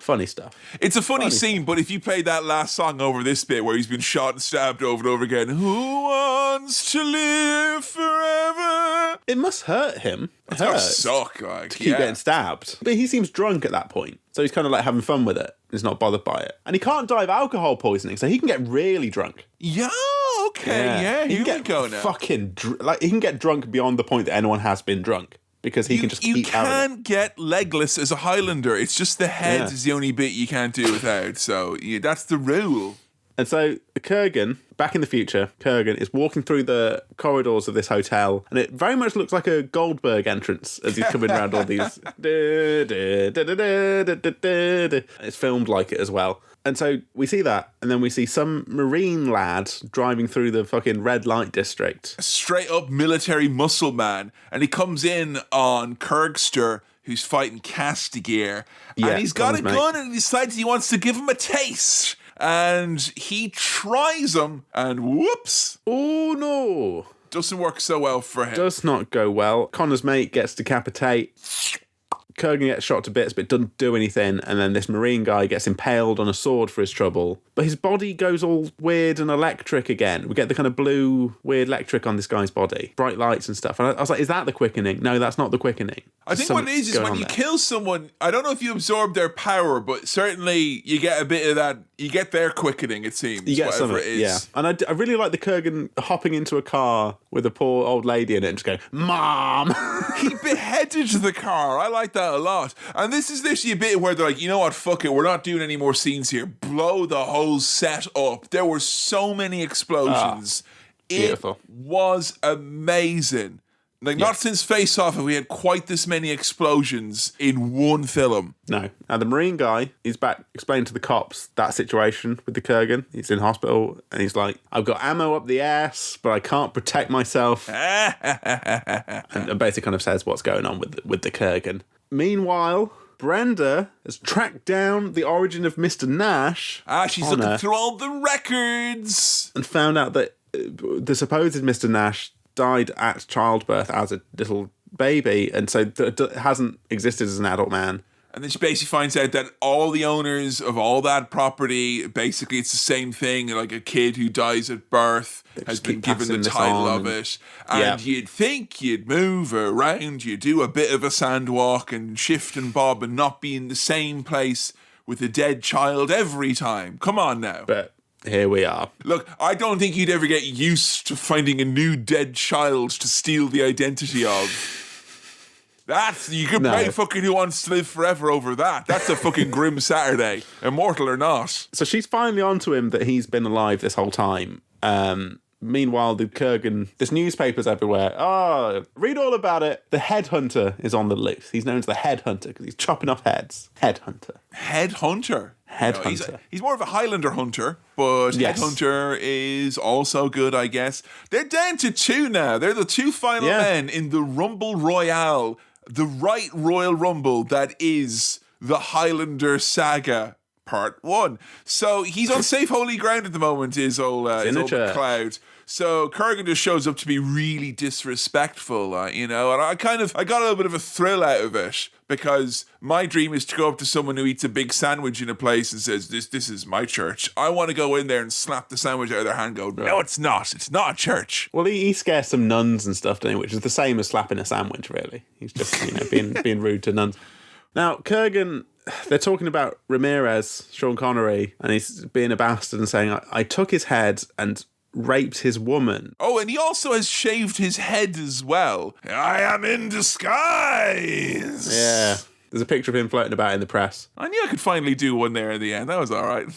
funny stuff. It's a funny scene, but if you play that last song over this bit where he's been shot and stabbed over and over again, who wants to live forever? It must hurt him. It's gotta suck, like, to keep getting stabbed. But he seems drunk at that point, so he's kind of like having fun with it. He's not bothered by it. And he can't die of alcohol poisoning, so he can get really drunk. Yeah, okay, yeah, he here can we go now. He can get drunk beyond the point that anyone has been drunk. Because he can just keep having it. You can't get legless as a Highlander. It's just the head is the only bit you can't do without. So that's the rule. And so Kurgan, back in the future, Kurgan is walking through the corridors of this hotel, and it very much looks like a Goldberg entrance as he's coming around all these. It's filmed like it as well. And so we see that, and then we see some Marine lad driving through the fucking red light district. A straight up military muscle man. And he comes in on Kurgster, who's fighting Castigar. And he's got a gun and he decides he wants to give him a taste. And he tries him, and whoops. Oh no. Doesn't work so well for him. Does not go well. Connor's mate gets decapitated. Kurgan gets shot to bits but doesn't do anything, and then this Marine guy gets impaled on a sword for his trouble. But his body goes all weird and electric again. We get the kind of blue, weird electric on this guy's body. Bright lights and stuff. And I was like, is that the quickening? No, that's not the quickening. I think what it is when you kill someone, I don't know if you absorb their power, but certainly you get a bit of that, you get their quickening, it seems. You get some of it, yeah. And I really like the Kurgan hopping into a car with a poor old lady in it and just going, Mom! He beheaded the car. I like that a lot. And this is literally a bit where they're like, you know what, fuck it, we're not doing any more scenes here. Blow the whole set up. There were so many explosions. Beautiful. It was amazing. Like, not since Face Off have we had quite this many explosions in one film. No. Now, the Marine guy is back explaining to the cops that situation with the Kurgan. He's in hospital, and he's like, I've got ammo up the ass, but I can't protect myself. and basically kind of says what's going on with the Kurgan. Meanwhile, Brenda has tracked down the origin of Mr. Nash. She's looking through all the records. And found out that the supposed Mr. Nash died at childbirth as a little baby, and so hasn't existed as an adult man. And then she basically finds out that all the owners of all that property, basically it's the same thing, like a kid who dies at birth has been given the title of it. And you'd think you'd move around, you'd do a bit of a sandwalk and shift and bob and not be in the same place with a dead child every time. Come on now. But here we are. Look, I don't think you'd ever get used to finding a new dead child to steal the identity of. You could play fucking Who Wants to Live Forever over that. That's a fucking grim Saturday, immortal or not. So she's finally onto him that he's been alive this whole time. Meanwhile, the Kurgan, there's newspapers everywhere. Oh, read all about it. The headhunter is on the loose. He's known as the headhunter because he's chopping off heads. Headhunter. Headhunter? Headhunter. He's more of a Highlander hunter, but Yes. Headhunter is also good, I guess. They're down to 2 now. They're the 2 final men in the Rumble Royale, the right Royal Rumble that is the Highlander saga. Part 1. So he's on safe holy ground at the moment, is old McLeod. So Kurgan just shows up to be really disrespectful, and I got a little bit of a thrill out of it because my dream is to go up to someone who eats a big sandwich in a place and says, this is my church. I want to go in there and slap the sandwich out of their hand and go, no, it's not a church. Well, he scares some nuns and stuff, doesn't he? Which is the same as slapping a sandwich, really. He's just, being rude to nuns. Now, Kurgan, they're talking about Ramirez, Sean Connery, and he's being a bastard and saying, I took his head and raped his woman. Oh, and he also has shaved his head as well. I am in disguise. Yeah. There's a picture of him floating about in the press. I knew I could finally do one there in the end. That was all right.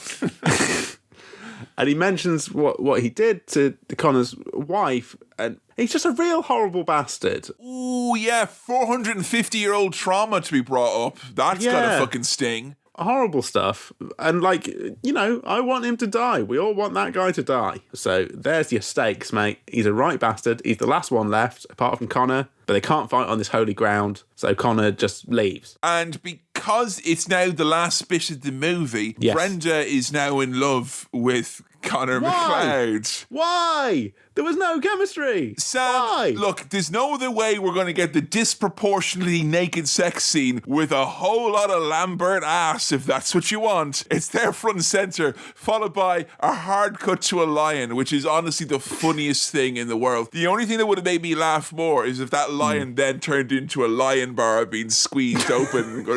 And he mentions what he did to Connor's wife, and he's just a real horrible bastard. Ooh, yeah, 450-year-old trauma to be brought up. That's gotta fucking sting. Horrible stuff. And, I want him to die. We all want that guy to die. So there's your stakes, mate. He's a right bastard. He's the last one left, apart from Connor. But they can't fight on this holy ground, so Connor just leaves. And because it's now the last bit of the movie, Brenda is now in love with Connor McLeod. Why? There was no chemistry. Sam, Why? look, there's no other way we're going to get the disproportionately naked sex scene with a whole lot of Lambert ass, if that's what you want. It's there front and center, followed by a hard cut to a lion, which is honestly the funniest thing in the world. The only thing that would have made me laugh more is if that lion then turned into a lion bar being squeezed open and go,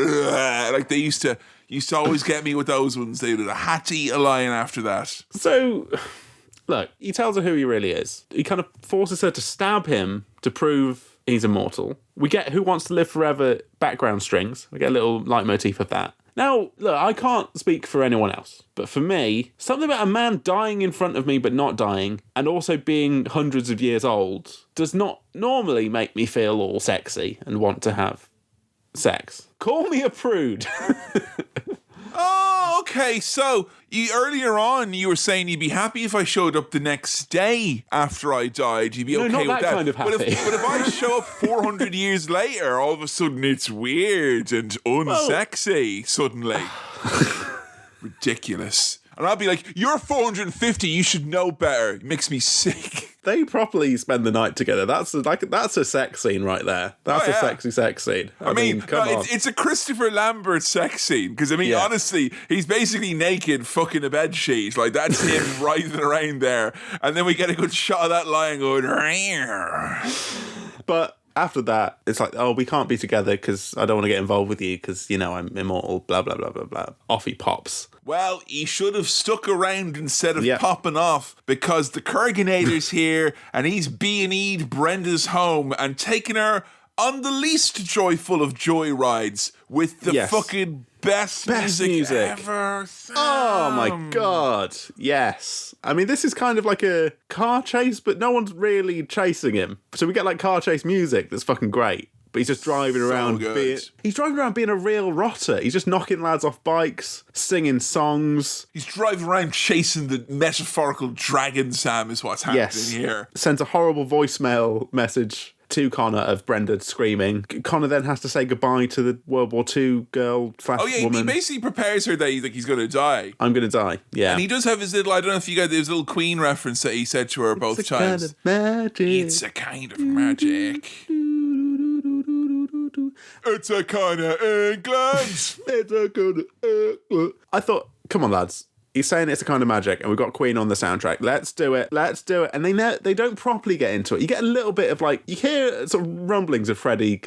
like they used to always get me with those ones. They would have had to eat a lion after that. So, look, he tells her who he really is. He kind of forces her to stab him to prove he's immortal. We get Who Wants to Live Forever background strings. We get a little leitmotif of that. Now, look, I can't speak for anyone else, but for me, something about a man dying in front of me but not dying, and also being hundreds of years old, does not normally make me feel all sexy and want to have sex. Call me a prude. Oh, okay. So earlier on, you were saying you'd be happy if I showed up the next day after I died. You'd be okay not with that kind of happy. But if I show up 400 years later, all of a sudden it's weird and unsexy suddenly. Ridiculous. And I'll be like, you're 450, you should know better. It makes me sick. They properly spend the night together. That's a sex scene right there. That's a sexy sex scene. I mean, come on. It's a Christopher Lambert sex scene. Because, honestly, he's basically naked fucking a bed sheet. Like, that's him writhing around there. And then we get a good shot of that lion going, Rear. But after that, it's like, oh, we can't be together because I don't want to get involved with you because, I'm immortal, blah, blah, blah, blah, blah. Off he pops. Well, he should have stuck around instead of popping off because the Kurganator's here and he's B&E'd Brenda's home and taking her on the least joyful of joyrides with the fucking best music ever. Oh my God. Yes. I mean, this is kind of like a car chase, but no one's really chasing him. So we get like car chase music that's fucking great. But he's just driving around being a real rotter. He's just knocking lads off bikes, singing songs. He's driving around chasing the metaphorical dragon, Sam, is what's happening here. Sends a horrible voicemail message to Connor of Brenda screaming. Connor then has to say goodbye to the World War II girl woman. He basically prepares her that he's going to die. I'm going to die, yeah. And he does have his little, I don't know if you got his little Queen reference that he said to her both times. It's a kind of magic. It's a kind of magic. It's a kind of England. It's a kind of England. I thought, come on, lads. He's saying it's a kind of magic, and we've got Queen on the soundtrack. Let's do it. And they don't properly get into it. You get a little bit of you hear sort of rumblings of Freddie.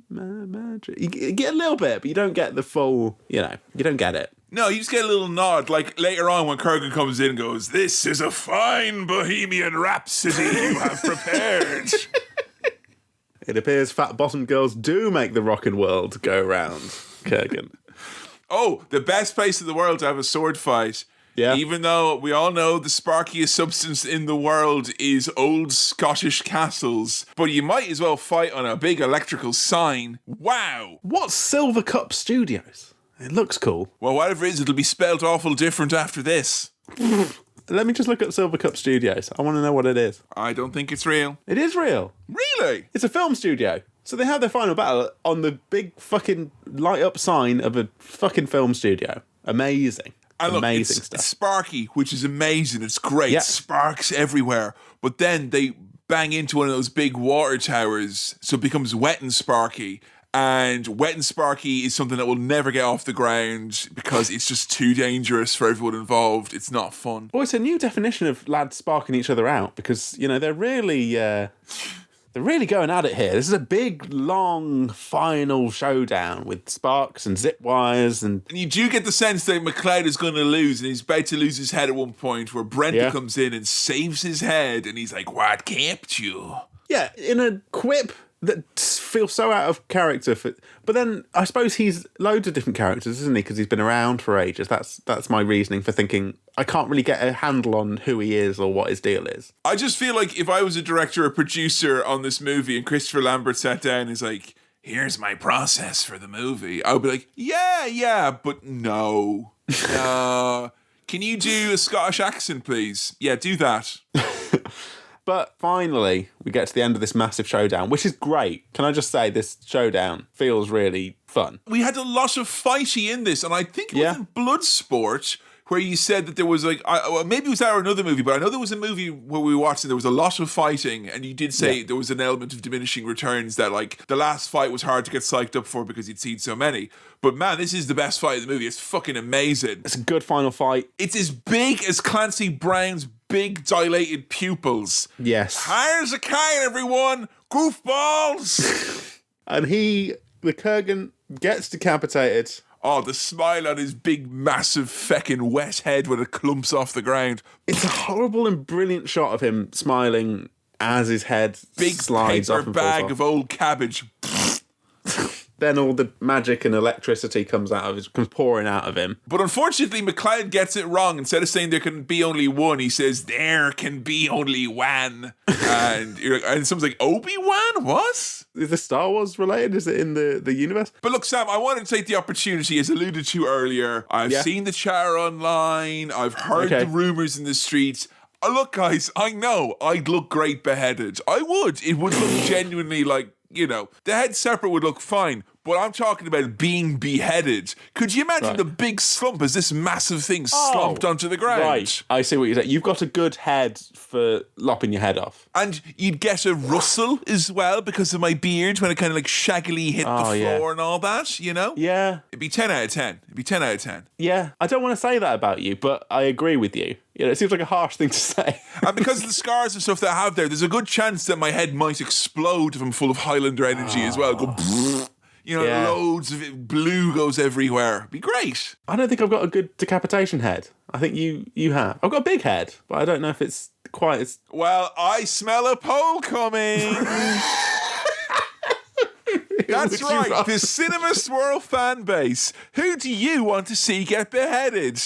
Magic. You get a little bit, but you don't get the full. You don't get it. No, you just get a little nod. Like later on when Kurgan comes in and goes, "This is a fine Bohemian Rhapsody you have prepared." It appears fat bottom girls do make the rockin' world go round, Kurgan. Oh, the best place in the world to have a sword fight Yeah. Even though we all know the sparkiest substance in the world is old Scottish castles, but you might as well fight on a big electrical sign. Wow. What's Silver Cup Studios? It looks cool. Well, whatever it is, it'll be spelled awful different after this. Let me just look up Silver Cup Studios. I want to know what it is. I don't think it's real. It is real. Really? It's a film studio. So they have their final battle on the big fucking light up sign of a fucking film studio. Amazing. And look, amazing it's stuff. sparky, which is amazing. It's great. Yeah. Sparks everywhere. But then they bang into one of those big water towers, so it becomes wet and sparky. And wet and sparky is something that will never get off the ground because it's just too dangerous for everyone involved. It's not fun. Well, it's a new definition of lads sparking each other out because, you know, they're really going at it here. This is a big, long, final showdown with sparks and zip wires and And you do get the sense that McLeod is going to lose, and he's about to lose his head at one point where Brenda comes in and saves his head, and he's like, "What kept you?" yeah, in a quip that feels so out of character. But then I suppose he's loads of different characters, isn't he? Because he's been around for ages. That's my reasoning for thinking I can't really get a handle on who he is or what his deal is. I just feel like if I was a director or producer on this movie and Christopher Lambert sat down and is like, "Here's my process for the movie," I would be like, yeah, but no. Can you do a Scottish accent, please? Yeah, do that. But finally, we get to the end of this massive showdown, which is great. Can I just say, this showdown feels really fun. We had a lot of fighty in this, and I think it was in Bloodsport where you said that there was like, maybe it was that or another movie, but I know there was a movie where we watched and there was a lot of fighting, and you did say there was an element of diminishing returns, that like the last fight was hard to get psyched up for because you'd seen so many. But man, this is the best fight of the movie. It's fucking amazing. It's a good final fight. It's as big as Clancy Brown's big dilated pupils. Yes. Hard as a can, everyone. Goofballs. And the Kurgan gets decapitated. Oh, the smile on his big, massive, feckin' wet head when it clumps off the ground. It's a horrible and brilliant shot of him smiling as his head Big slides off paper and falls bag off. of old cabbage. Then all the magic and electricity comes pouring out of him. But unfortunately, McLeod gets it wrong. Instead of saying there can be only one, he says there can be only one. And someone's like, Obi-Wan? What? Is this Star Wars related? Is it in the universe? But look, Sam, I wanted to take the opportunity, as alluded to earlier. I've seen the chatter online. I've heard the rumours in the streets. Look, guys, I know I'd look great beheaded. I would. It would look genuinely like, you know, the head separate would look fine. But I'm talking about being beheaded. Could you imagine the big slump as this massive thing slumped onto the ground? Right, I see what you're saying. You've got a good head for lopping your head off. And you'd get a rustle as well because of my beard when it kind of like shaggily hit the floor and all that, you know? Yeah. It'd be 10 out of 10. It'd be 10 out of 10. Yeah. I don't want to say that about you, but I agree with you. You know, it seems like a harsh thing to say. And because of the scars and stuff that I have there's a good chance that my head might explode if I'm full of Highlander energy as well. Go, you know, loads of it, blue goes everywhere. Be great. I don't think I've got a good decapitation head. I think you have. I've got a big head, but I don't know if it's quite as... Well, I smell a pole coming. That's right, the Cinema Swirl fan base. Who do you want to see get beheaded?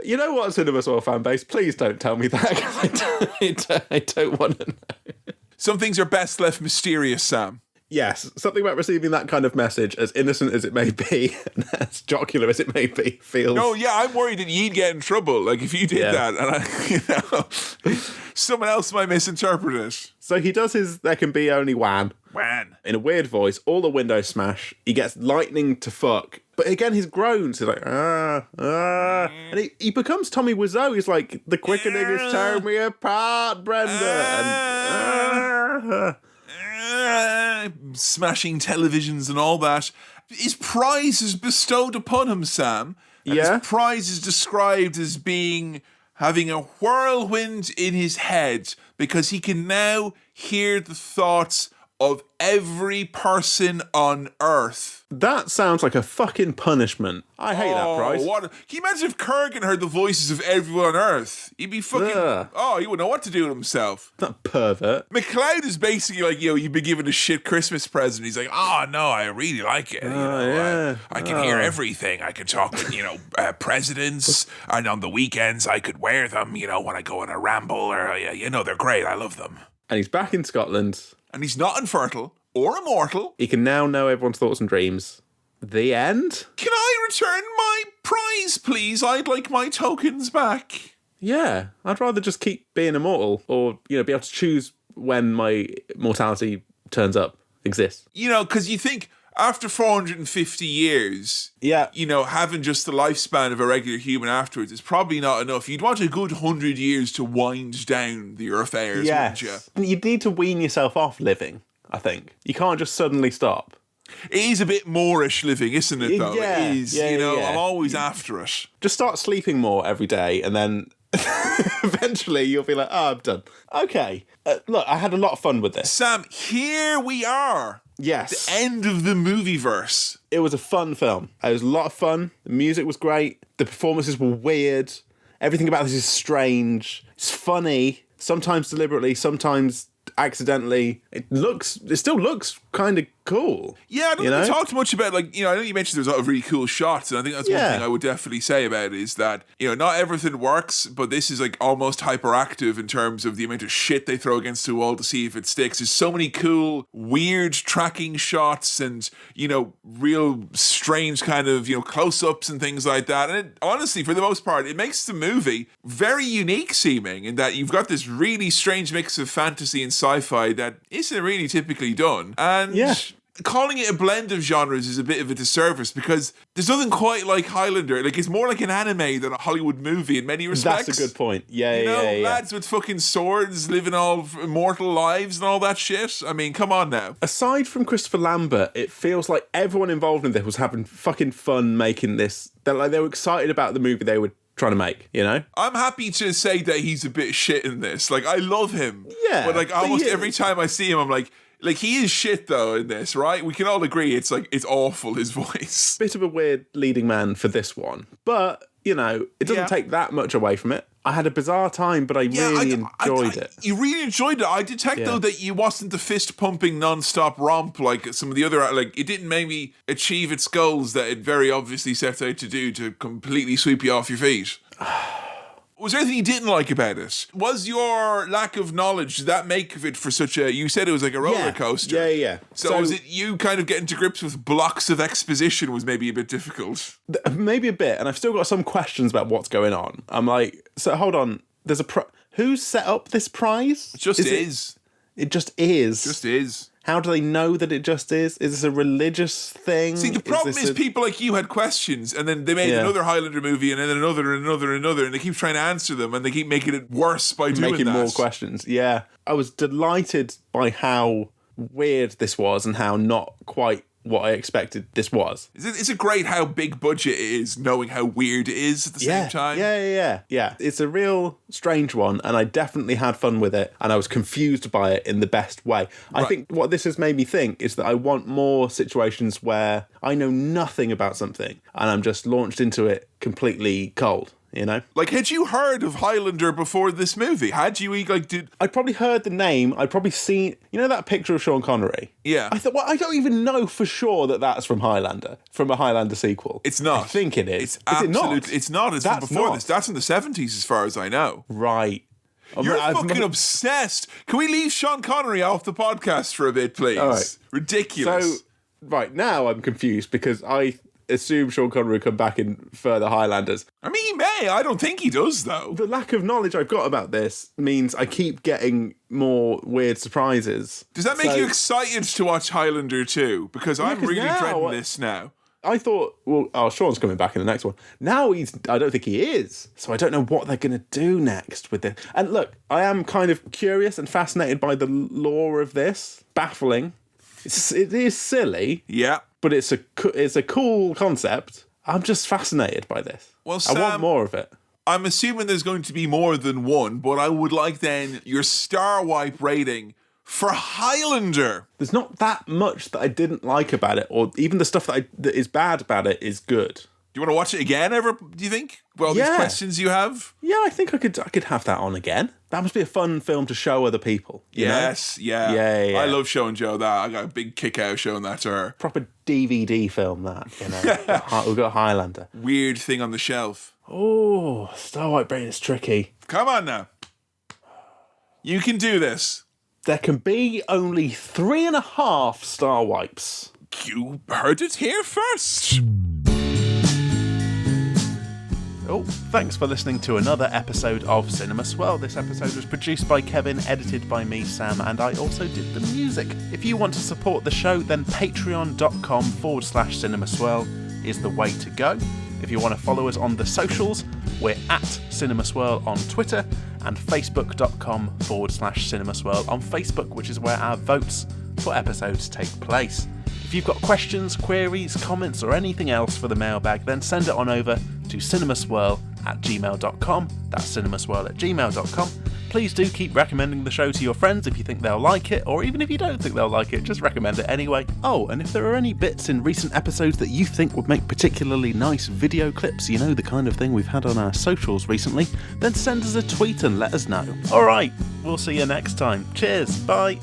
You know what, Cinema Swirl fan base? Please don't tell me that, because I don't want to know. Some things are best left mysterious, Sam. Yes, something about receiving that kind of message, as innocent as it may be, and as jocular as it may be, feels... No, yeah, I'm worried that you'd get in trouble. Like, if you did that, and someone else might misinterpret it. So he does his there can be only one. Wan. In a weird voice, all the windows smash. He gets lightning to fuck. But again, his groans. He's like, And he becomes Tommy Wiseau. He's like, the quickening is tearing me apart, Brenda. Smashing televisions and all that. His prize is bestowed upon him, Sam. And his prize is described as having a whirlwind in his head because he can now hear the thoughts of every person on Earth. That sounds like a fucking punishment. I hate that prize. Can you imagine if Kurgan heard the voices of everyone on Earth? He'd be fucking... Ugh. Oh, he wouldn't know what to do with himself. That pervert. McLeod is basically like, you've been given a shit Christmas present. He's like, oh, no, I really like it. I can hear everything. I can talk with, presidents. And on the weekends, I could wear them, when I go on a ramble. Or, they're great. I love them. And he's back in Scotland. And he's not infertile or immortal. He can now know everyone's thoughts and dreams. The end? Can I return my prize, please? I'd like my tokens back. Yeah, I'd rather just keep being immortal or, be able to choose when my mortality turns up, exists. Because you think after 450 years, having just the lifespan of a regular human afterwards is probably not enough. You'd want a good 100 years to wind down your affairs, wouldn't you? You'd need to wean yourself off living, I think. You can't just suddenly stop. It is a bit Moorish living, isn't it, though? Yeah, it is. I'm always after it. Just start sleeping more every day and then eventually you'll be like, I'm done. Okay. Look, I had a lot of fun with this. Sam, here we are. Yes. The end of the movieverse. It was a fun film. It was a lot of fun. The music was great. The performances were weird. Everything about this is strange. It's funny. Sometimes deliberately, sometimes accidentally. It still looks kind of cool. Yeah, I don't think we talked much about, I know you mentioned there's a lot of really cool shots, and I think that's one thing I would definitely say about it is that, not everything works, but this is almost hyperactive in terms of the amount of shit they throw against the wall to see if it sticks. There's so many cool, weird tracking shots and, real strange kind of, close-ups and things like that. And it, honestly, for the most part, it makes the movie very unique seeming in that you've got this really strange mix of fantasy and sci-fi that isn't really typically done. And calling it a blend of genres is a bit of a disservice because there's nothing quite like Highlander. It's more like an anime than a Hollywood movie in many respects. That's a good point. Yeah. Lads with fucking swords living all immortal lives and all that shit. I mean, come on now. Aside from Christopher Lambert, it feels like everyone involved in this was having fucking fun making this. They were excited about the movie they were trying to make, I'm happy to say that he's a bit shit in this. I love him. Yeah. But almost every time I see him, I'm like, he is shit though in this, right? We can all agree it's awful, his voice. Bit of a weird leading man for this one. But, it doesn't take that much away from it. I had a bizarre time, but I really enjoyed it. You really enjoyed it. I detect though that you wasn't the fist pumping non-stop romp like some of the other, it didn't maybe achieve its goals that it very obviously set out to do to completely sweep you off your feet. Was there anything you didn't like about it? Was your lack of knowledge, did that make of it for such a... You said it was like a roller coaster. Yeah. So was it you kind of getting to grips with blocks of exposition was maybe a bit difficult? Maybe a bit, and I've still got some questions about what's going on. I'm like, so hold on, there's who's set up this prize? It just is. It just is? Just is. How do they know that it just is? Is this a religious thing? See, the problem is people like you had questions, and then they made another Highlander movie, and then another, and they keep trying to answer them, and they keep making it worse by doing making more questions. Yeah. I was delighted by how weird this was and how not quite what I expected this was. Is it great how big budget it is, knowing how weird it is at the same time? Yeah. It's a real strange one, and I definitely had fun with it, and I was confused by it in the best way. Right. I think what this has made me think is that I want more situations where I know nothing about something, and I'm just launched into it completely cold. Had you heard of Highlander before this movie? Had you, I'd probably heard the name. I'd probably seen, that picture of Sean Connery? Yeah. I thought, I don't even know for sure that that's from Highlander, from a Highlander sequel. It's not. I think it is. Is it not? It's not. It's from before this. That's in the 70s as far as I know. Right. You're fucking obsessed. Can we leave Sean Connery off the podcast for a bit, please? All right. Ridiculous. So, right, now I'm confused because I assume Sean Connery will come back in further Highlanders. I mean, he may. I don't think he does, though. The lack of knowledge I've got about this means I keep getting more weird surprises. Does that make you excited to watch Highlander 2? Because I'm really dreading this now. I thought, Sean's coming back in the next one. Now I don't think he is. So I don't know what they're going to do next with this. And look, I am kind of curious and fascinated by the lore of this. Baffling. It is silly. Yeah. But it's a cool concept. I'm just fascinated by this. Well, Sam, I want more of it. I'm assuming there's going to be more than one, but I would like then your star wipe rating for Highlander. There's not that much that I didn't like about it, or even the stuff that is bad about it is good. Do you want to watch it again ever, do you think? With all these questions you have? Yeah, I think I could have that on again. That must be a fun film to show other people. You know? Yeah. I love showing Jo that. I got a big kick out of showing that to her. Proper DVD film, that, you know. We've got Highlander. Weird thing on the shelf. Oh, Star White Brain is tricky. Come on now. You can do this. There can be only 3.5 Star Wipes. You heard it here first. Oh, thanks for listening to another episode of Cinema Swirl. This episode was produced by Kevin, edited by me, Sam, and I also did the music. If you want to support the show, then patreon.com/Cinema Swirl is the way to go. If you want to follow us on the socials, we're at Cinema Swirl on Twitter and facebook.com/Cinema Swirl on Facebook, which is where our votes for episodes take place. If you've got questions, queries, comments, or anything else for the mailbag, then send it on over to cinemaswirl@gmail.com. That's cinemaswirl@gmail.com. Please do keep recommending the show to your friends if you think they'll like it, or even if you don't think they'll like it, just recommend it anyway. Oh, and if there are any bits in recent episodes that you think would make particularly nice video clips, you know, the kind of thing we've had on our socials recently, then send us a tweet and let us know. Alright, we'll see you next time. Cheers, bye.